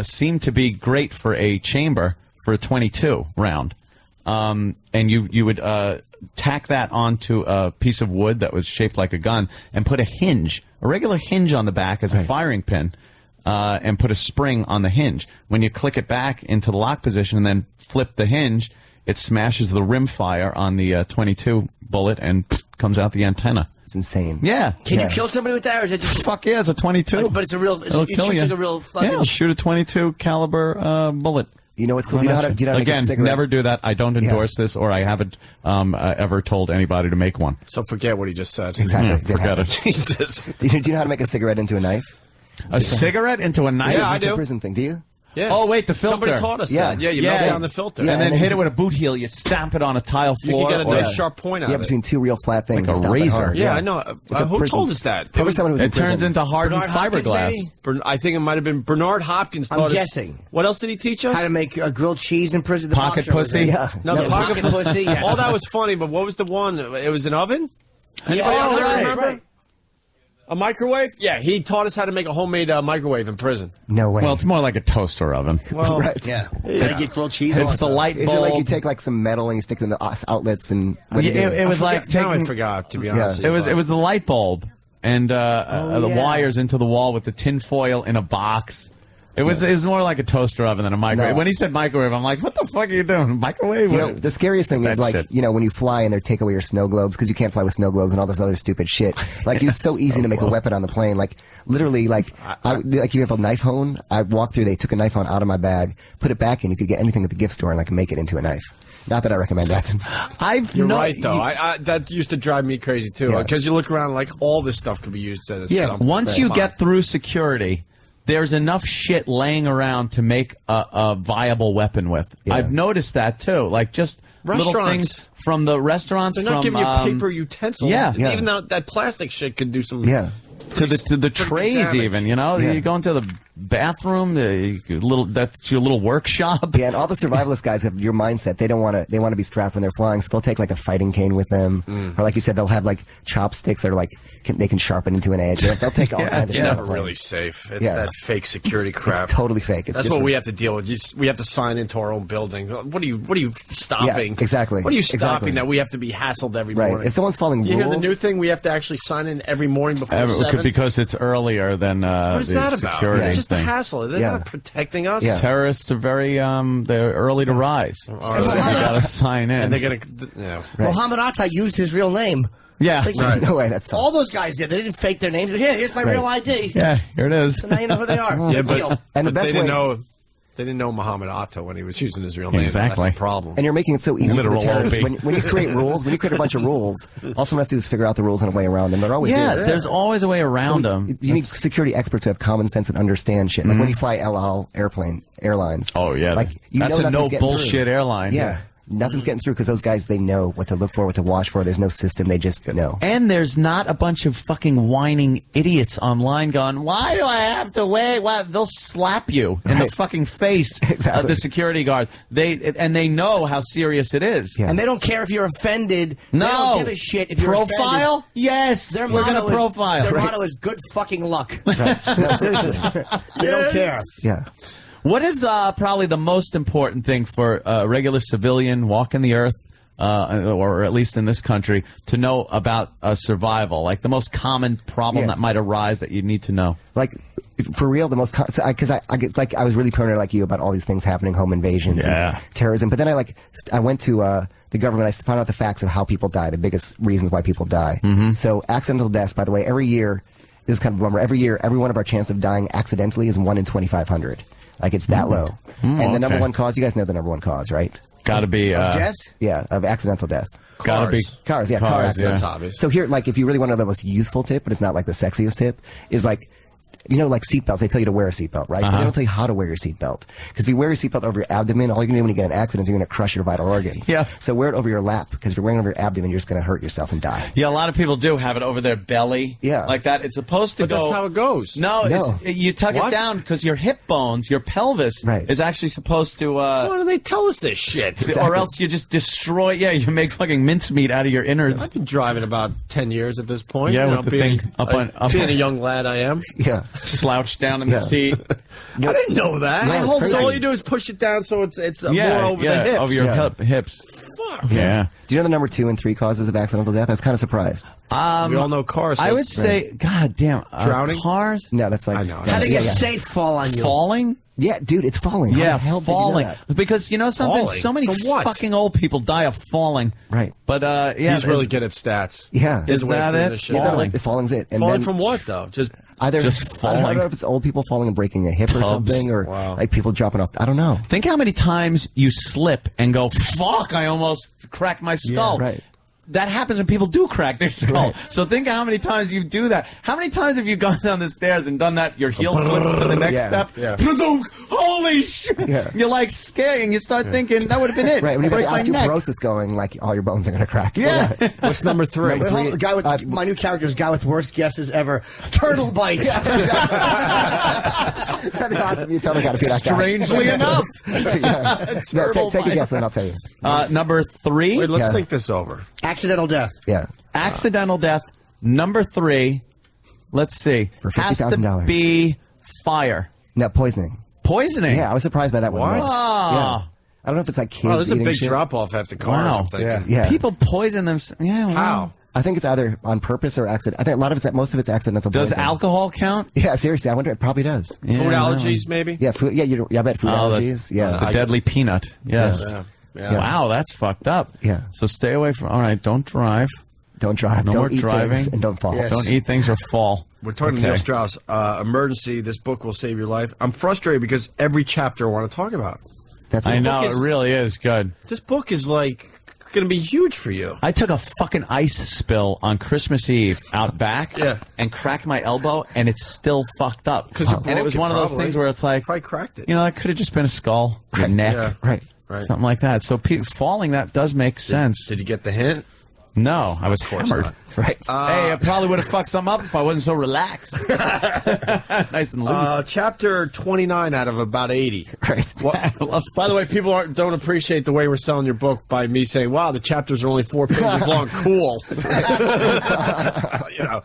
seemed to be great for a chamber for a 22 round. And you would tack that onto a piece of wood that was shaped like a gun and put a regular hinge on the back as a firing pin, and put a spring on the hinge. When you click it back into the lock position and then flip the hinge, it smashes the rim fire on the 22 bullet and comes out the antenna. It's insane. Yeah. Can you kill somebody with that, or is it just Fuck yeah, it's a 22. But it's a real. It'll kill you. Like a real fucking. Yeah, shoot a 22 caliber bullet. You know what's cool? Do you know how to make Again, a cigarette? never do that. I don't endorse this, or I haven't ever told anybody to make one. So forget what he just said. Exactly. Forget it. Jesus. Do you know how to make a cigarette into a knife? A cigarette into a knife? Yeah, I It's do. a prison thing. Do you? Yeah. Oh, wait, the filter. Somebody taught us Yeah. that. Yeah, you Yeah. melt down the filter. Yeah. And then and hit then- it with a boot heel. You stamp it on a tile You floor. can get a or nice sharp point out Yeah, of it. between two real flat things. Like a and stomp it razor. hard. Yeah, I know. It's a Who prison. told us that? Probably someone who was in It turns prison. into hardened Bernard Hopkins, fiberglass. maybe? I think it might have been Bernard Hopkins taught I'm us. guessing. What else did he teach us? How to make grilled cheese in prison. The Pocket boxer was pussy? in. Yeah. No, the pocket pussy. Yes. All that was funny, but what was the one? It was an oven? Anybody Oh, out there right, remember? right. A microwave? Yeah, he taught us how to make a homemade microwave in prison. No way. Well, it's more like a toaster oven. Well, right. Yeah. They get grilled cheese. It's on the it. light Is bulb. it like you take like some metal and you stick it in the outlets and? It was like now I taking. forgot, to be honest. with It you, was but- it was the light bulb and the yeah. wires into the wall with the tin foil in a box. It was more like a toaster oven than a microwave. No. When he said microwave, I'm like, what the fuck are you doing? Microwave? You know, the scariest thing That is like, shit. when you fly and they take away your snow globes because you can't fly with snow globes and all this other stupid shit. Like, it's so easy to make a weapon on the plane. Like, literally, like you have a knife hone. I walked through, they took a knife hone out of my bag, put it back in. You could get anything at the gift store and like make it into a knife. Not that I recommend that. You're right, though. I that used to drive me crazy, too. Yeah. Because you look around, like, all this stuff could be used as something. Once you get through security, there's enough shit laying around to make a viable weapon with. Yeah. I've noticed that too. Like just little Restaurants. things from the restaurants. They're not from, giving you paper utensils. yeah. Yeah. Even though that plastic shit could do some... Yeah. to the trays damage. even, Yeah. you go into the bathroom, that's your little workshop. Yeah, and all the survivalist guys have your mindset. They want to be strapped when they're flying, so they'll take like a fighting cane with them, or like you said, they'll have like chopsticks that are like they can sharpen into an edge. They'll take all kinds of It's shit. never on the plane. really safe. It's Yeah. that fake security crap. It's totally fake. It's That's just what we have to deal with. We have to sign into our own building. What are you stopping? Yeah, exactly. What are you stopping Exactly. that we have to be hassled every Right. morning? If someone's following you hear rules, the new thing? We have to actually sign in every morning before 7? Because it's earlier than What is the that about? security. It's just interesting. hassle? They're Yeah. not protecting us. Yeah. Terrorists are very they're early to rise. So you gotta sign in. And they're gonna. Yeah. Muhammad Atta used his real name. yeah. Right. No way, that's All those guys did. They didn't fake their names. Here's my real ID. Yeah, here it is. So now you know who they are. Yeah, but, Deal. And the but best they didn't way- know. They didn't know Muhammad Atta when he was using his real name. Exactly. That's the problem. And you're making it so easy for Literal the terrorists. Opie. When you create rules, when you create a bunch of rules, all someone has to do is figure out the rules and a way around them. There always Yeah, is. there's always a way around them. You need security experts who have common sense and understand shit. Like when you fly El Al airlines. Oh yeah, Like you that's know a no nothing's getting bullshit through. airline. Yeah. Nothing's getting through because those guys, they know what to look for, what to watch for. There's no system. They just know. And there's not a bunch of fucking whining idiots online going, why do I have to wait? Why? They'll slap you in the Right. fucking face Exactly. of the security guard. They know how serious it is. Yeah. And they don't care if you're offended. No. They don't give a shit if you're offended. Profile? Yes. Their We're going to motto is- profile. Their Right. motto is good fucking luck. They don't care. Yeah. What is probably the most important thing for a regular civilian walking the earth, or at least in this country, to know about survival? Like the most common problem Yeah. that might arise that you need to know? Like, for real, the most, because I get, like, I was really paranoid like you about all these things happening, home invasions Yeah. and terrorism. But then I went to the government. I found out the facts of how people die, the biggest reasons why people die. So accidental deaths, by the way, every year, this is kind of a bummer. Every year, every one of our chances of dying accidentally is 1 in 2,500. Like, it's that low. And the number okay. one cause, you guys know the number one cause, right? Got to be Death? Yeah, of accidental death. Got to be Cars, yeah, car Cars, accidents. yeah. That's obvious. So here, like, if you really want to know the most useful tip, but it's not like the sexiest tip, is like, you know, like seatbelts, they tell you to wear a seatbelt, right? But they don't tell you how to wear your seatbelt. Because if you wear your seatbelt over your abdomen, all you're going to do when you get in an accident is you're going to crush your vital organs. Yeah. So wear it over your lap, because if you're wearing it over your abdomen, you're just going to hurt yourself and die. Yeah, a lot of people do have it over their belly. Yeah. Like that. It's supposed to But go. that's how it goes. No, No. you tug What? it down because your hip bones, your pelvis, Right. is actually supposed to. Why do they tell us this shit? Or else you just destroy. Yeah, you make fucking mincemeat out of your innards. I've been driving about 10 years at this point. Yeah, you with know, the being, thing up being on- a young lad I am. Yeah. Slouched down in the Yeah. seat. I didn't know that. No, it's So crazy. all you do is push it down so it's Yeah, more over yeah, the hips. over your Yeah. hips. Fuck. Yeah. Do you know the number 2 and 3 causes of accidental death? I was kind of surprised. We all know cars. I would say, God damn, Drowning? cars No, that's like... I know. How they yeah, get yeah. safe fall on you. falling. Yeah, dude, it's falling. How Yeah, the hell did you know falling. that? Because you know something, Falling? so many From what? fucking old people die of falling. Right. But yeah, He's really good at stats. Yeah. His Is way of that figuring it? this shit Yeah, out. Falling. falling's it. And Falling then from what though? Just either Just I don't falling. know if it's old people falling and breaking a hip or Tubs. something, or Wow. like people dropping off. I don't know. Think how many times you slip and go, fuck, I almost cracked my skull. right. That happens when people do crack their skull. Right. So think how many times you do that. How many times have you gone down the stairs and done that? Your heel slips to the next Yeah. step. Yeah. Holy shit! Yeah. You're like scared and you start thinking that would have been it. Right, when you Break got my neck. osteoporosis going, like all your bones are going to crack. Yeah. what's number 3? Number Wait, hold on, three, the guy with my new character is the guy with worst guesses ever. Turtle bites. That'd be awesome. You totally got to be that guy. Strangely enough. Yeah. No, Turtle take a bite. guess, and I'll tell you. Number 3, Wait, let's Yeah. think this over. Accidental death. Yeah. accidental death. Number 3, let's see, For has to $50,000. be fire. No, poisoning. Poisoning. Yeah, I was surprised by that one. What? Yeah. Ah. I don't know if it's like kids Oh, there's a eating big shit. drop off at the cars. Wow. I'm thinking. Yeah. People poison themselves. Yeah. Wow. How? I think it's either on purpose or accident. I think a lot of it's most of it's accidental. Does poisoning. alcohol count? Yeah, seriously, I wonder. It probably does. Yeah, Food I allergies, maybe. Yeah, food. Yeah, I bet food Oh, allergies. Yeah. The deadly peanut. Yes. Yeah. Yeah. Wow, that's fucked up. Yeah. So stay away from. All right, don't drive. Don't drive. No don't more eat driving. things, and don't fall. Yes. Don't eat things or fall. We're talking to Okay. Neil Strauss. Emergency. This book will save your life. I'm frustrated because every chapter I want to talk about. That's I it. know, book is- it really is good. This book is like going to be huge for you. I took a fucking ice spill on Christmas Eve out back Yeah. and cracked my elbow, and it's still fucked up. 'Cause you And it was broke one it, of those probably. things where it's like, Probably cracked it. you know, that could have just been a skull, your neck, Yeah. Right. Right. something like that. So falling, that does make sense. Did you get the hint? No, I was course hammered. not. Right. Hey, I probably would have fucked something up if I wasn't so relaxed. Nice and loose. Chapter 29 out of about 80. Right. Well, by the way, people don't appreciate the way we're selling your book by me saying, wow, the chapters are only 4 pages long. Cool. You know,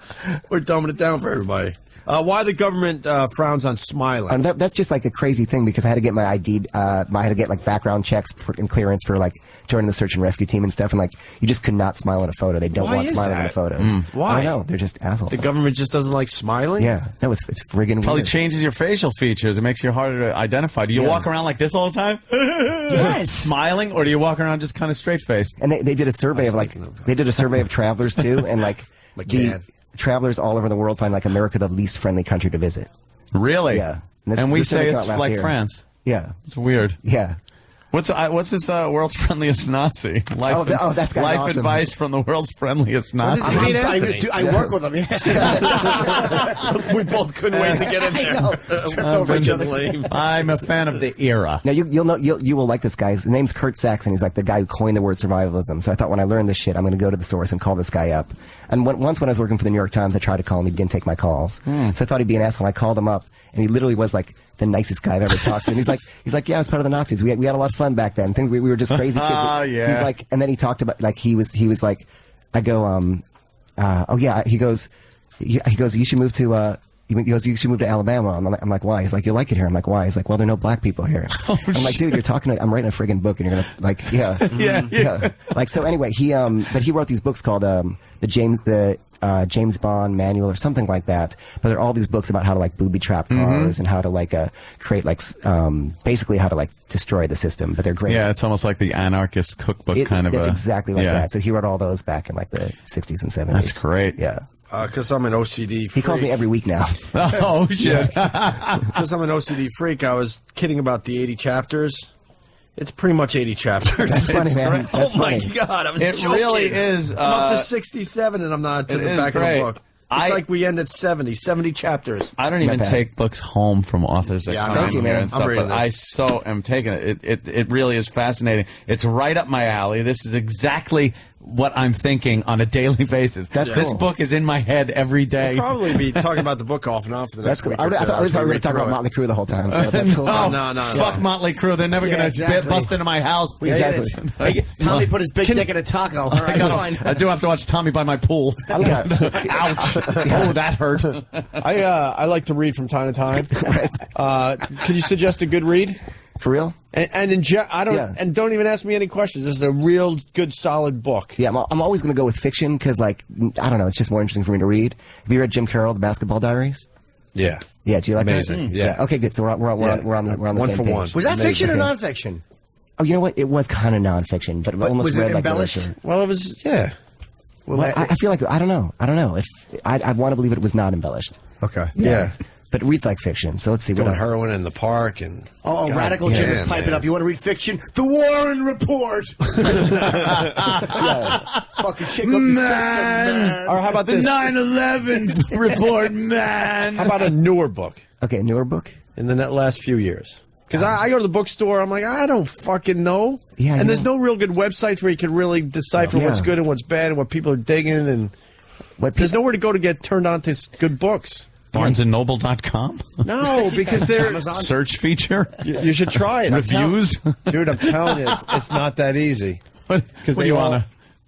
we're dumbing it down for everybody. Why the government frowns on smiling? That's just like a crazy thing because I had to get my ID. I had to get like background checks and clearance for like joining the search and rescue team and stuff. And like, you just could not smile in a photo. They don't Why want is smiling in that? the photos. Why? I don't know. They're just assholes. The government just doesn't like smiling? Yeah, it's friggin' Probably weird. changes your facial features. It makes you harder to identify. Do you walk around like this all the time? Yes. Smiling, or do you walk around just kind of straight faced? And they did a survey they did a survey of travelers too, and like the travelers all over the world find like America the least friendly country to visit. Really? Yeah. And we this say survey came it's out last like year. France. Yeah. It's weird. Yeah. What's this world's friendliest Nazi? Life, that's kinda life awesome. advice from the world's friendliest Nazi. does he mean, Anthony? I work with them. Yeah. We both couldn't wait to get in there. Freaking lame. I'm a fan of the era. Now you will like this guy. His name's Kurt Saxon. He's like the guy who coined the word survivalism. So I thought when I learned this shit, I'm going to go to the source and call this guy up. And once when I was working for the New York Times, I tried to call him. He didn't take my calls. So I thought he'd be an asshole. I called him up, and he literally was like the nicest guy I've ever talked to. And he's like, yeah, I was part of the Nazis. We had a lot of fun back then. We were just crazy kids. Yeah. He's like, and then he talked about like he was like, I go, oh yeah. He goes, you should move to. He goes, you should move to Alabama. I'm like, why? He's like, you like it here. I'm like, why? He's like, well, there are no black people here. I'm like, dude, I'm writing a friggin' book, and you're gonna like, yeah, yeah. Like, so anyway, but he wrote these books called the James Bond Manual or something like that. But there are all these books about how to like booby trap cars and how to like create like basically how to like destroy the system. But they're great. Yeah, it's almost like the anarchist cookbook kind of. That's exactly like that. So he wrote all those back in like the 60s and 70s. That's great. Yeah. Because I'm an OCD freak. He calls me every week now. Oh shit! Because I'm an OCD freak, I was kidding about the 80 chapters. It's pretty much 80 chapters. That's funny, man. That's oh my funny. God, I was It joking. really is. I'm up to 67 and I'm not to it the is back great. of the book. It's like we end at 70 chapters. I don't even bad. take books home from authors that Yeah, come thank in you, here man. and I'm stuff, reading but I this. so am taking it. It really is fascinating. It's right up my alley. This is exactly what I'm thinking on a daily basis. That's This cool. book is in my head every day. We'll probably be talking about the book off and on for the That's next cool. week I or two. thought we as were going read to talk through about it. Motley Crue the whole time. So that's cool. No. Fuck Motley Crue. They're never Yeah, going to exactly. bust into my house. Exactly. Hey, Tommy put his big dick in a taco. All right, fine. I do have to watch Tommy by my pool. Yeah. Ouch. Oh, that hurt. I like to read from time to time. Can you suggest a good read? For real? And don't even ask me any questions. This is a real good, solid book. Yeah, I'm always going to go with fiction because, like, I don't know, it's just more interesting for me to read. Have you read Jim Carroll, The Basketball Diaries? Yeah. Yeah, do you like Amazing. that? Yeah. Okay, good. So we're on the One same for page. one. Was that fiction or Okay. nonfiction? Oh, you know what? It was kind of nonfiction, but almost was it read like embellished? literature. Well, it was, yeah. Well, I feel like I don't know. If I'd want to believe it was not embellished. Okay. Yeah. But it reads like fiction. So let's see. Doing what heroin in the park and. Oh, God Radical Jim is damn, piping man. up. You want to read fiction? The Warren Report. Fucking shake up the system, man. Or how about this? 9/11 report, man. How about a newer book Okay, newer book. in the last few years? Because I go to the bookstore, I'm like, I don't fucking know. Yeah, and you there's know. no real good websites where you can really decipher what's Yeah. good and what's bad and what people are digging. And there's nowhere to go to get turned on to good books. BarnesandNoble.com? No, because they're Search feature? You should try it. Reviews? Dude, I'm telling you, it's not that easy. What Because do they you all. want?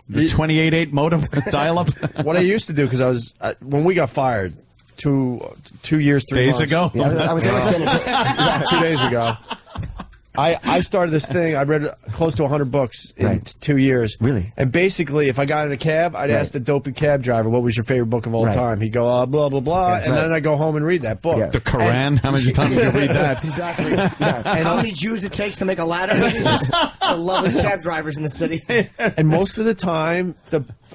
The 28.8 modem dial-up? What I used to do, because I was when we got fired 2 years, 3 Days months ago? Yeah, I was Yeah, 2 days ago. I started this thing. I read close to 100 books in Right. 2 years. Really? And basically, if I got in a cab, I'd ask the dopey cab driver, "What was your favorite book of all Right. time?" He'd go, "Blah blah blah," Yes. and then I go home and read that book. Yeah. The Quran? How many times did you read that? Exactly. How many Jews it takes to make a ladder? I love the cab drivers in the city. And most of the time,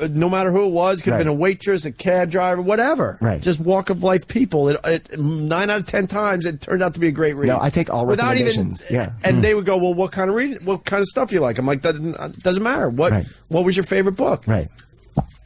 no matter who it was, could have Right. been a waitress, a cab driver, whatever. Right. Just walk of life people. 9 out of 10 times, it turned out to be a great read. No, I take all Without even, recommendations, yeah. And they would go, "Well, what kind of reading? What kind of stuff you like?" I'm like, "That doesn't matter. What Right. What was your favorite book?" Right.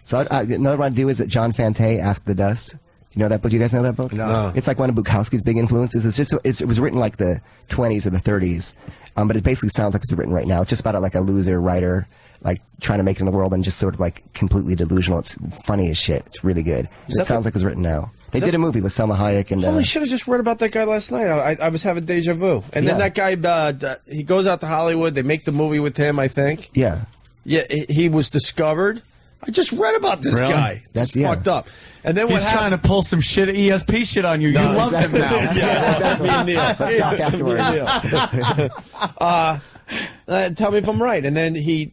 So another one I do is that John Fante, Ask the Dust. You know that book? Do you guys know that book? No. It's like one of Bukowski's big influences. It was written like the 20s or the 30s, but it basically sounds like it's written right now. It's just about like a loser writer, like trying to make it in the world and just sort of like completely delusional. It's funny as shit. It's really good. It sounds like it was written now. They did a movie with Selma Hayek and. Holy shit! I just read about that guy last night. I was having deja vu. And then Yeah. that guy, he goes out to Hollywood. They make the movie with him, I think. Yeah. Yeah, he was discovered I just read about this Really? guy. That's fucked up. And then He's trying to pull some shit ESP shit on you. You love him now. Yeah, exactly. Me and Neil. Let's talk afterwards. Tell me if I'm right. And then he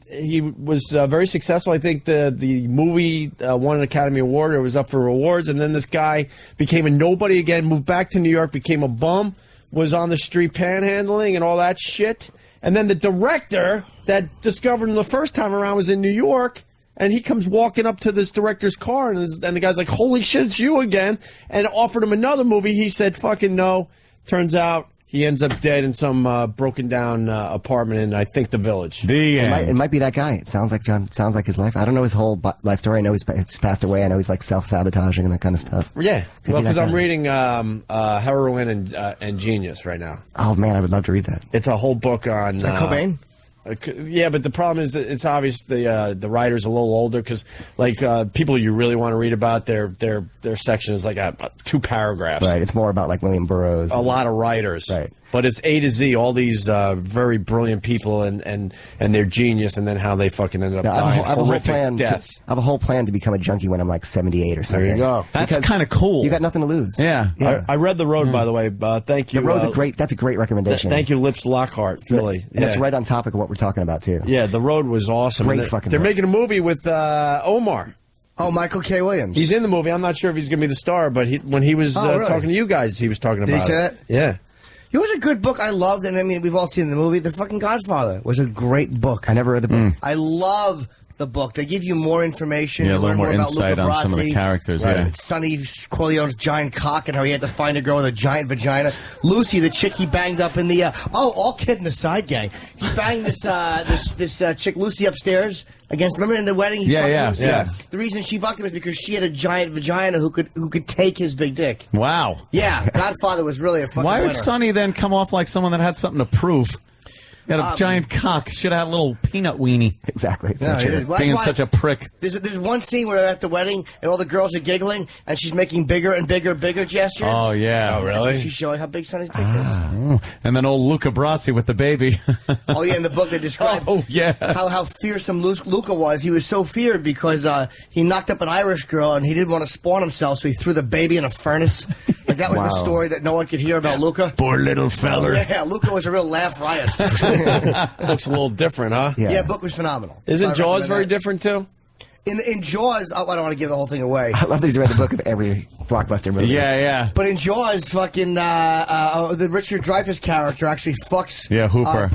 was very successful. I think the movie won an Academy Award. It was up for awards. And then this guy became a nobody again, moved back to New York, became a bum, was on the street panhandling and all that shit. And then the director that discovered him the first time around was in New York. And he comes walking up to this director's car, and the guy's like, holy shit, it's you again. And offered him another movie. He said, fucking no. Turns out he ends up dead in some broken down apartment in, I think, the Village. It might be that guy. It sounds like John. Sounds like his life. I don't know his whole life story. I know he's passed away. I know he's like self-sabotaging and that kind of stuff. Yeah. Could Well, be that because I'm guy. reading Heroin and Genius right now. Oh man, I would love to read that. It's a whole book on Cobain? Yeah, but the problem is that it's obvious the writer's a little older because people you really want to read about their section is like 2 paragraphs. Right. It's more about like William Burroughs. A lot of writers. Right. But it's A to Z, all these very brilliant people and their genius, and then how they fucking ended up dying I have a whole horrific plan. deaths. I have a whole plan to become a junkie when I'm like 78 or something. There you go. That's Because kind of cool. You got nothing to lose. Yeah. I read The Road, by the way. Thank you. The Road's that's a great recommendation. Thank you, Lips Lockhart, Philly. And that's right on topic of what we're talking about too. Yeah, The Road was awesome. Great And fucking they're book. making a movie with Omar. Oh, Michael K. Williams. He's in the movie. I'm not sure if he's going to be the star, but when he was really? talking to you guys, he was talking about Did he say it. that? Yeah. It was a good book I loved, and I mean, we've all seen the movie. The fucking Godfather was a great book. I never read the book. I love the book. They give you more information. Yeah, a You little learn more about insight Luca on some of the Brasi, characters, yeah. Sonny Corleone's giant cock and how he had to find a girl with a giant vagina. Lucy, the chick he banged up in the all kidding aside, gang. He banged this chick Lucy upstairs against. Remember in the wedding? He fucks Lucy? yeah. The reason she fucked him is because she had a giant vagina who could take his big dick. Wow. Yeah, Godfather was really a fucking Why would winner. Sonny then come off like someone that had something to prove? Got a giant cock. Should have had a little peanut weenie. Exactly. It's No, so he true. did. Well, that's Being why- such a prick. There's one scene where they're at the wedding and all the girls are giggling and she's making bigger and bigger gestures. Oh, yeah. Oh, really? She's showing how big Sonny's dick is. And then old Luca Brasi with the baby. Oh yeah, in the book they describe Oh, yeah. how fearsome Luca was. He was so feared because he knocked up an Irish girl and he didn't want to spawn himself, so he threw the baby in a furnace. Like that was the Wow. story that no one could hear about Luca. Poor little feller. Yeah, Luca was a real laugh riot. Looks a little different, huh? Yeah. Yeah, book was phenomenal. Isn't So I Jaws recommend very that. different, too? In Jaws, I don't want to give the whole thing away. I love that he's read the book of every blockbuster movie. Yeah, yeah. But in Jaws, fucking the Richard Dreyfuss character actually fucks Hooper.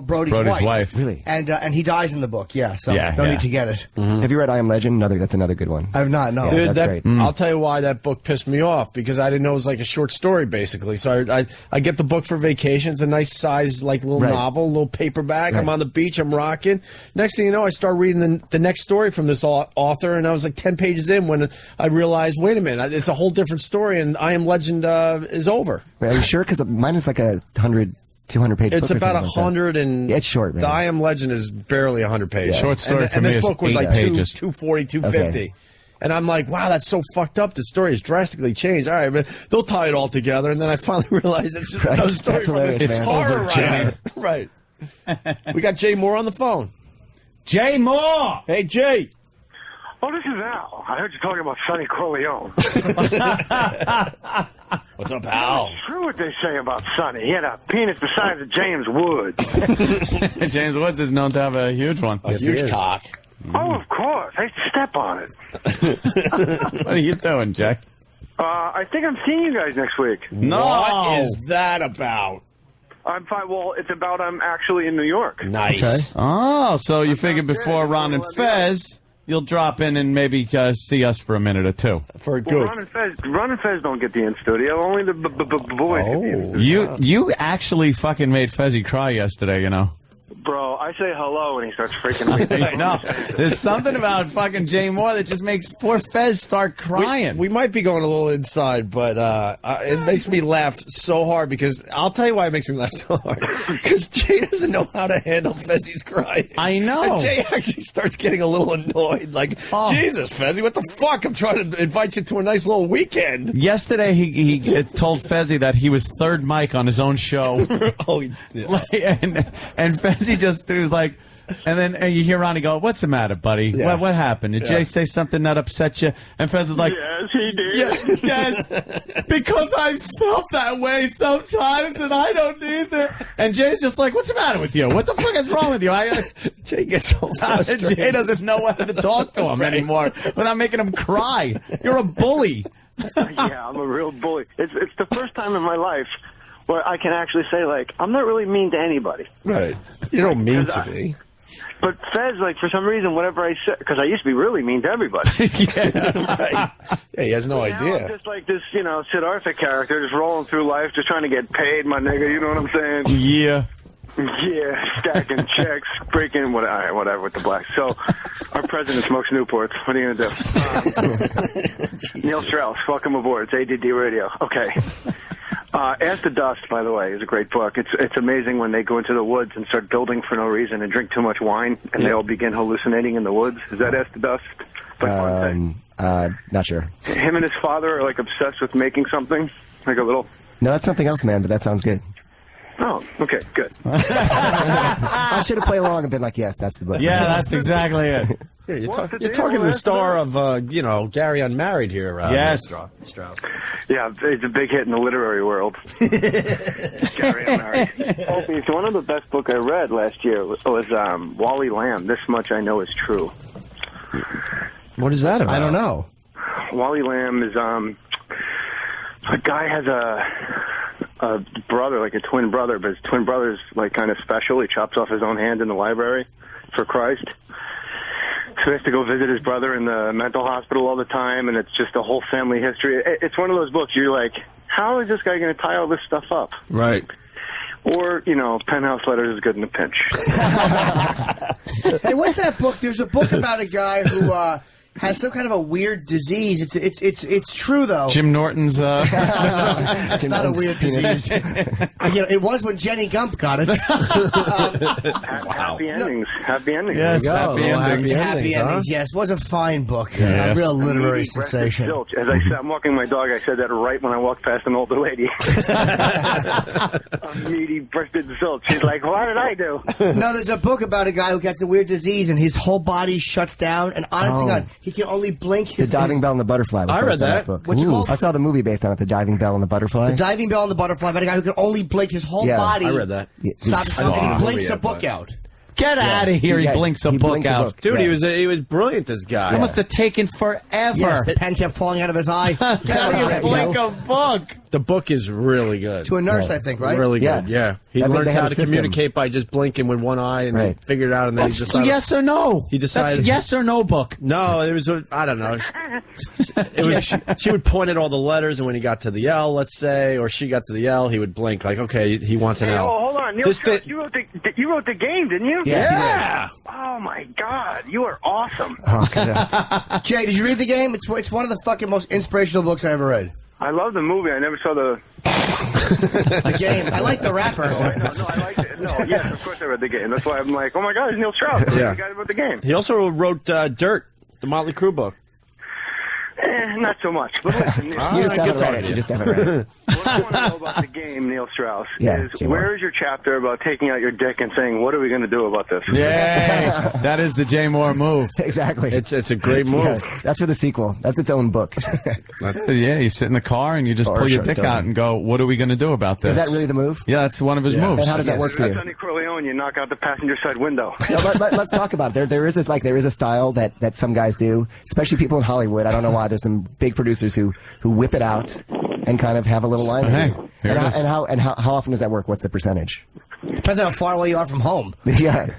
Brody's wife. Really? And he dies in the book. Yeah, so Yeah, no yeah. need to get it. Have you read I Am Legend? That's another good one. I've not. No. Yeah, Dude, that's great. I'll tell you why that book pissed me off, because I didn't know it was like a short story, basically. So I get the book for vacation. It's a nice size, like, little Right. novel, little paperback. I'm Right. on the beach. I'm rocking. Next thing you know, I start reading the next story from this author, and I was like 10 pages in when I realized, wait a minute, it's a whole different story, and I Am Legend is over. Wait, are you sure? Because mine is like a 200 page It's book or about something like that. 100 and... Yeah, it's short, man. The I Am Legend is barely 100 pages. Yeah. Short story for and me this is book was 8 like pages. 240, 250. Okay. And I'm like, wow, that's so fucked up. The story has drastically changed. All right, but they'll tie it all together. And then I finally realized it's just Right. another story That's from hilarious, this man. horror Jay. writer. Right. We got Jay Moore on the phone. Jay Moore! Hey, Jay. Oh, this is Al. I heard you talking about Sonny Corleone. What's up, Al? It's true what they say about Sonny. He had a penis the size of James Woods. James Woods is known to have a huge one. Huge cock. Oh, of course. I used to step on it. What are you doing, Jay? I think I'm seeing you guys next week. No! What is that about? I'm fine. Well, it's about I'm actually in New York. Nice. Oh, so you figured before Ron and Fez, you'll drop in and maybe see us for a minute or two. For a Well, goof. Ron and Fez don't get the in studio. Only the boys get the in studio. You actually fucking made Fezzy cry yesterday, you know. Bro, I say hello and he starts freaking out. No, there's something about fucking Jay Moore that just makes poor Fez start crying. We might be going a little inside, but it makes me laugh so hard because I'll tell you why it makes me laugh so hard. Because Jay doesn't know how to handle Fezzy's crying. I know. And Jay actually starts getting a little annoyed. Like, Jesus, Fezzy, what the fuck? I'm trying to invite you to a nice little weekend. Yesterday, he told Fezzy that he was third mic on his own show. Oh, yeah. and Fezzy just was like, And then you hear Ronnie go, "What's the matter, buddy? Yeah. What happened? Did Jay say something that upset you?" And Fez is like, Yes, he did. Yes, because I felt that way sometimes, and I don't need that. And Jay's just like, "What's the matter with you? What the fuck is wrong with you?" Jay gets so frustrated. Jay doesn't know whether to talk to him anymore without making him cry. You're a bully. Yeah, I'm a real bully. It's the first time in my life where I can actually say, like, I'm not really mean to anybody. Right. You don't mean Because to be. But Fez, like, for some reason, whatever I said, because I used to be really mean to everybody. Right. Yeah, he has no Now I'm idea. just like this, Siddhartha character, just rolling through life, just trying to get paid, my nigga. You know what I'm saying? Yeah. Yeah, stacking checks, breaking whatever with the blacks. So, our president smokes Newports. What are you gonna do? Neil Strauss, welcome aboard. It's ADD Radio. Okay. Ask the Dust, by the way, is a great book. It's amazing when they go into the woods and start building for no reason and drink too much wine, and they all begin hallucinating in the woods. Is that Ask the Dust? Not sure. Him and his father are like obsessed with making something, like a little. No, that's something else, man. But that sounds good. Oh, okay, good. I should have played along and been like, yes, that's the book. Yeah, that's exactly it. Yeah, you're, What's the you're deal? talking to the That's star of, Gary Unmarried here. Yes. Strauss. Yeah, it's a big hit in the literary world. Gary Unmarried. Opie, it's one of the best book I read last year was Wally Lamb. This much I know is true. What is that about? I don't know. Wally Lamb is a guy has a brother, like a twin brother, but his twin brother's like kind of special. He chops off his own hand in the library for Christ. So he has to go visit his brother in the mental hospital all the time, and it's just a whole family history. It's one of those books you're like, how is this guy going to tie all this stuff up? Right. Or, Penthouse Letters is good in a pinch. Hey, what's that book? There's a book about a guy who has some kind of a weird disease. It's true though. Jim Norton's. It's not a weird disease. It was when Jenny Gump got it. Happy endings. Happy endings. Yes, There you go. happy Little endings. Happy huh? endings. Yes, it was a fine book. Yes. A real literary Meaty breasted sensation. zilch. As I said, I'm walking my dog. I said that right when I walked past an older lady. A meaty breasted zilch. She's like, what did I do? No, there's a book about a guy who gets a weird disease and his whole body shuts down. And honestly, God, he can only blink The his Diving Bell and the Butterfly. Was I based read on that. book. What's it called? I saw the movie based on it, The Diving Bell and the Butterfly. The Diving Bell and the Butterfly about a guy who can only blink his whole Yeah, body. I read that. Stops I didn't see the and movie blinks yet, a book but- out. Get out of here! Yeah, He blinks a he book blinked the out. book. Dude, Yeah. he was brilliant, this guy. It must have taken forever. Yes, the pen kept falling out of his eye. How do you blink a book? The book is really good. To a nurse, I think, right? Really Yeah. good, yeah. He I mean, learns they had how a to system. communicate by just blinking with one eye, and Right. they figured it out, and then he That's decided. yes or no. He decided- That's yes or no book. No, it was I don't know. It was she would point at all the letters, and when he got to the L, let's say, or she got to the L, he would blink like, okay, he wants an Hey, L. hold on. Neil This Strauss, thing- you wrote the game, didn't you? Yes, he did. Yeah. Oh, my God. You are awesome. Oh, God. Jay, did you read the game? It's one of the fucking most inspirational books I ever read. I love the movie. I never saw the... The game. I like the rapper. No, I liked it. No, yes, of course I read the game. That's why I'm like, oh, my God, it's Neil Strauss. Yeah. The guy who wrote the game. He also wrote Dirt, the Motley Crue book. Not so much. But listen, Neil, You just good haven't read talk it. to You you. just haven't read it. what I want to know about the game, Neil Strauss, Yeah, is Jim. where is your chapter about taking out your dick and saying, what are we going to do about this? Yay! That is the Jay Moore move. Exactly. It's a great move. Yeah, that's for the sequel. That's its own book. Yeah, you sit in the car and you just Or pull your short dick story. out and go, "What are we going to do about this?" Is that really the move? Yeah, that's one of his moves. And how does that work for That's you? Sonny Corleone. You knock out the passenger side window. No, let's talk about it. There is a style that some guys do, especially people in Hollywood. I don't know why. There's some big producers who whip it out and kind of have a little line. Hey, to do. here it is. And how often does that work? What's the percentage? Depends on how far away you are from home. Yeah.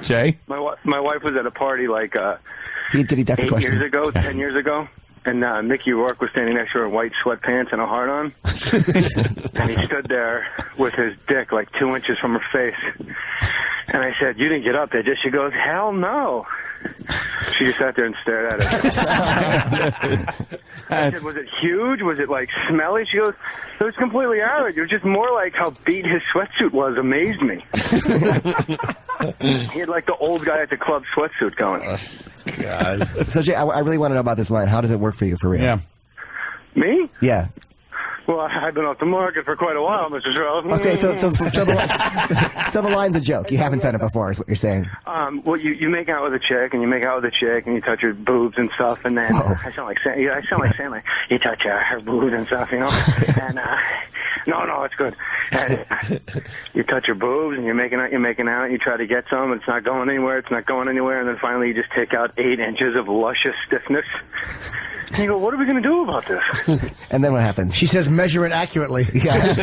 Jay? My wife was at a party like Did he deaf the 8 question? years ago, 10 years ago, and Mickey Rourke was standing next to her in white sweatpants and a heart on. And he stood there with his dick like 2 inches from her face. And I said, you didn't get up there, did she? She goes, hell no. She just sat there and stared at it. I said, was it huge? Was it like smelly? She goes, it was completely average. It was just more like how beat his sweatsuit was amazed me. He had like the old guy at the club sweatsuit going. God. So Jay, I really want to know about this line. How does it work for you for real? Yeah. Me? Yeah. Well, I've been off the market for quite a while, Mr. Strauss. Okay, so the line's a joke. You haven't done it before, is what you're saying. Well, you make out with a chick, and you touch her boobs and stuff, and then I sound like saying like you touch her boobs and stuff, you know. And no, it's good. And, you touch her boobs, and you're making out, and you try to get some, and it's not going anywhere, and then finally you just take out 8 inches of luscious stiffness. And you go, what are we going to do about this? And then what happens? She says, measure it accurately. Yeah.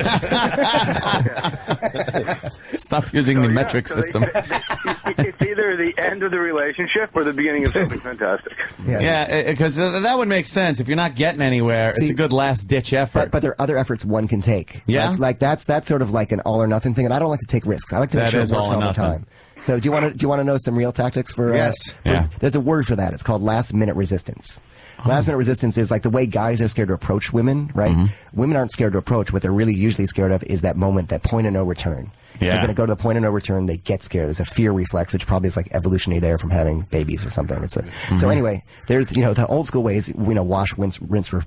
Stop using the metric system. It's either the end of the relationship or the beginning of something fantastic. Yes. Yeah, because that would make sense. If you're not getting anywhere, it's a good last-ditch effort. But there are other efforts one can take. Yeah? Like that's sort of like an all-or-nothing thing, and I don't like to take risks. I like to make That sure it is works all or all the nothing. time. So do you want to know some real tactics for? Yes. Yeah. There's a word for that. It's called last-minute resistance. Last-minute resistance is like the way guys are scared to approach women, right? Mm-hmm. Women aren't scared to approach. What they're really usually scared of is that moment, that point of no return. Yeah. They're going to go to the point of no return. They get scared. There's a fear reflex, which probably is like evolutionary there from having babies or something. So anyway, there's the old school ways. Wash, rinse,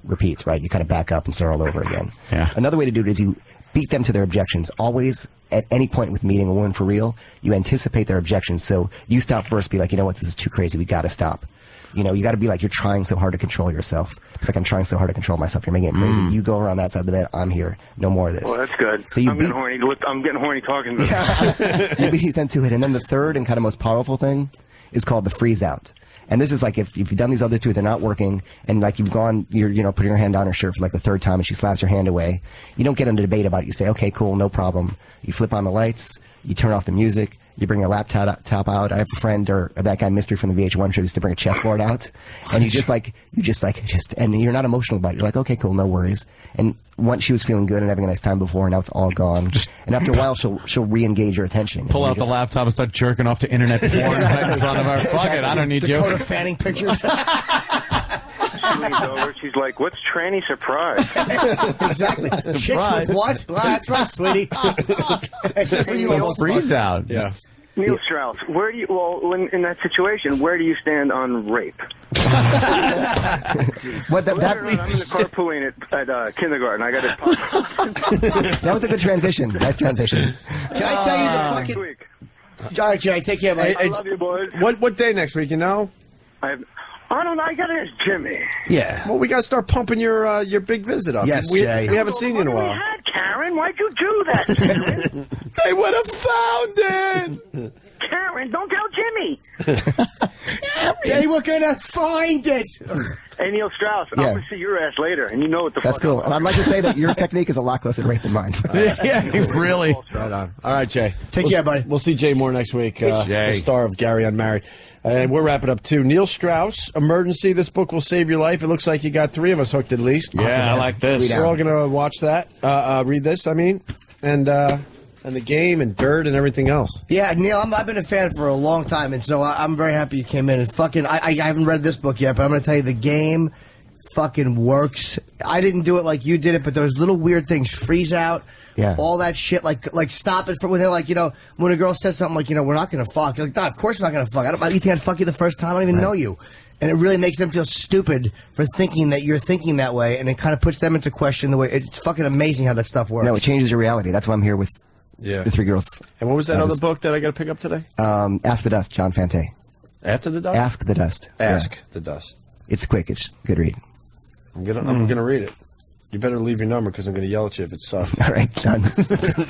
repeats. Right? You kind of back up and start all over again. Yeah. Another way to do it is you beat them to their objections. Always, at any point with meeting a woman for real, you anticipate their objections. So you stop first. Be like, you know what? This is too crazy. We got to stop. You got to be like, you're trying so hard to control yourself. It's like, I'm trying so hard to control myself. You're making it crazy. You go around that side of the bed. I'm here. No more of this. Well, that's good. So I'm getting horny talking to them. You beat them to it. And then the third and kind of most powerful thing is called the freeze out. And this is like if you've done these other two, they're not working, and like you've gone, you're putting your hand on her shirt for like the third time, and she slaps her hand away. You don't get into debate about it. You say, okay, cool, no problem. You flip on the lights. You turn off the music. You bring your laptop out. I have a friend, or that guy Mystery from the VH1 show, used to bring a chessboard out, and and you're not emotional about it. You're like, okay, cool, no worries. And once she was feeling good and having a nice time before, now it's all gone. And after a while, she'll re-engage your attention. Pull out the laptop and start jerking off to internet porn right in front of her. Fuck it, I don't need you. Dakota Fanning pictures. She leans over. She's like, "What's tranny surprise?" Exactly. Chicks with what? Well, that's right, sweetie. Freeze out. Yeah. Neil Strauss, when in that situation, where do you stand on rape? What I'm in the carpooling at kindergarten. I got it. That was a good transition. Nice transition. Can I tell you the Next fucking... week. All right, Jay, take care, mate. I love you, boys. What day next week? I don't know. I got to ask Jimmy. Yeah. Well, we got to start pumping your big visit up. Yes, we Jay. We haven't seen you in a What do while. we had, Karen? Why'd you do that, Karen? They would have found it. Karen, don't tell Jimmy. They were going to find it. Hey, Neil Strauss, Yeah. I'm going to see your ass later, and you know what the That's fuck. cool. And I'd like to say that your technique is a lot closer to rape than mine. Yeah, really. Right on. All right, Jay. Take care, buddy. We'll see Jay Moore next week. Jay. The star of Gary Unmarried. And we're wrapping up, too. Neil Strauss, Emergency. This book will save your life. It looks like you got 3 of us hooked at least. Yeah, I like this. We're all going to watch that. Read this, and the game and dirt and everything else. Yeah, Neil, I've been a fan for a long time, and so I'm very happy you came in. And fucking, I haven't read this book yet, but I'm going to tell you, the game fucking works. I didn't do it like you did it, but those little weird things, freeze out, all that shit, like stop it from when they're like, when a girl says something like, we're not going to fuck. You're like, no, of course we're not going to fuck. You think I'd fuck you the first time? I don't even know you. And it really makes them feel stupid for thinking that you're thinking that way, and it kind of puts them into question the way. It's fucking amazing how that stuff works. No, it changes your reality. That's why I'm here with Yeah. the 3 girls. And what was that other book that I got to pick up today? Ask the Dust, John Fante. After the Dust? Ask the Dust. Ask Yeah. the Dust. It's quick. It's good read. I'm gonna read it. You better leave your number because I'm gonna yell at you if it sucks. All right, done.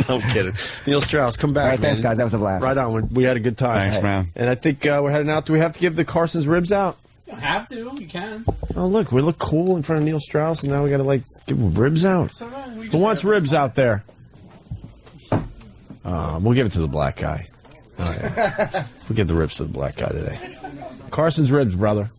I'm kidding. Neil Strauss, come back. All right, thanks, man. guys. That was a blast. Right on. We had a good time. Thanks, man. And I think we're heading out. Do we have to give the Carson's ribs out? You don't have to. You can. Oh, look, we look cool in front of Neil Strauss, and now we got to give ribs out. Who wants ribs out there? We'll give it to the black guy. Oh, yeah. We'll give the ribs to the black guy today. Carson's ribs, brother.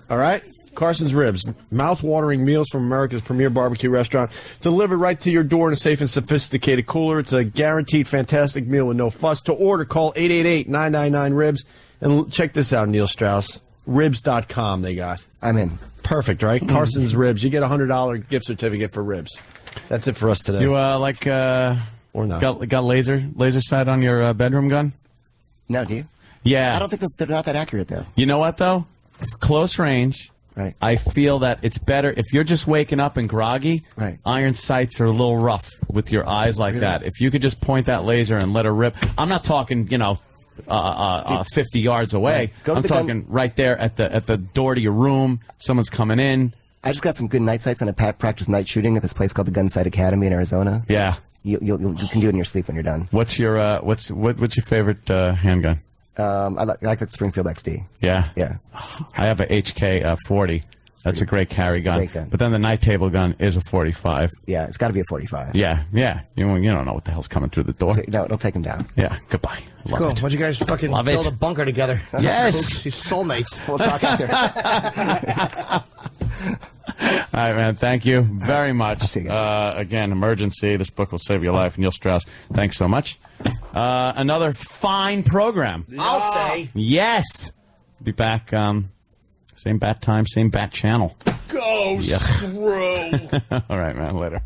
All right? Carson's Ribs, mouth-watering meals from America's premier barbecue restaurant, delivered right to your door in a safe and sophisticated cooler. It's a guaranteed fantastic meal with no fuss. To order, call 888-999-RIBS. And check this out, Neil Strauss. Ribs.com they got. I'm in. Perfect, right? Carson's Ribs. You get a $100 gift certificate for ribs. That's it for us today. You or not. got laser sight on your bedroom gun? No, do you? Yeah. I don't think they're not that accurate, though. You know what though? Close range. Right. I feel that it's better if you're just waking up and groggy. Right. Iron sights are a little rough with your eyes like that. If you could just point that laser and let her rip. I'm not talking, 50 yards away. Right. Go to I'm the talking right there at the door to your room. Someone's coming in. I just got some good night sights on a practice night shooting at this place called the Gun Sight Academy in Arizona. Yeah. You can do it in your sleep when you're done. What's your what's your favorite handgun? I like the Springfield XD. Yeah. Yeah. I have a HK 40. That's a great carry gun. great gun. But then the night table gun is a 45. Yeah, it's got to be a 45. Yeah. You don't know what the hell's coming through the door. So, no, it'll take him down. Yeah. Goodbye. Love Cool. it. Why'd you guys fucking Love build it. a bunker together? Yes. She's soulmates. We'll talk after. All right, man. Thank you very much. see you guys. Again, Emergency. This book will save your life. Neil Strauss, thanks so much. Another fine program. I'll say. Yes. Be back. Same bat time, same bat channel. Go, Screw. All right, man. Later.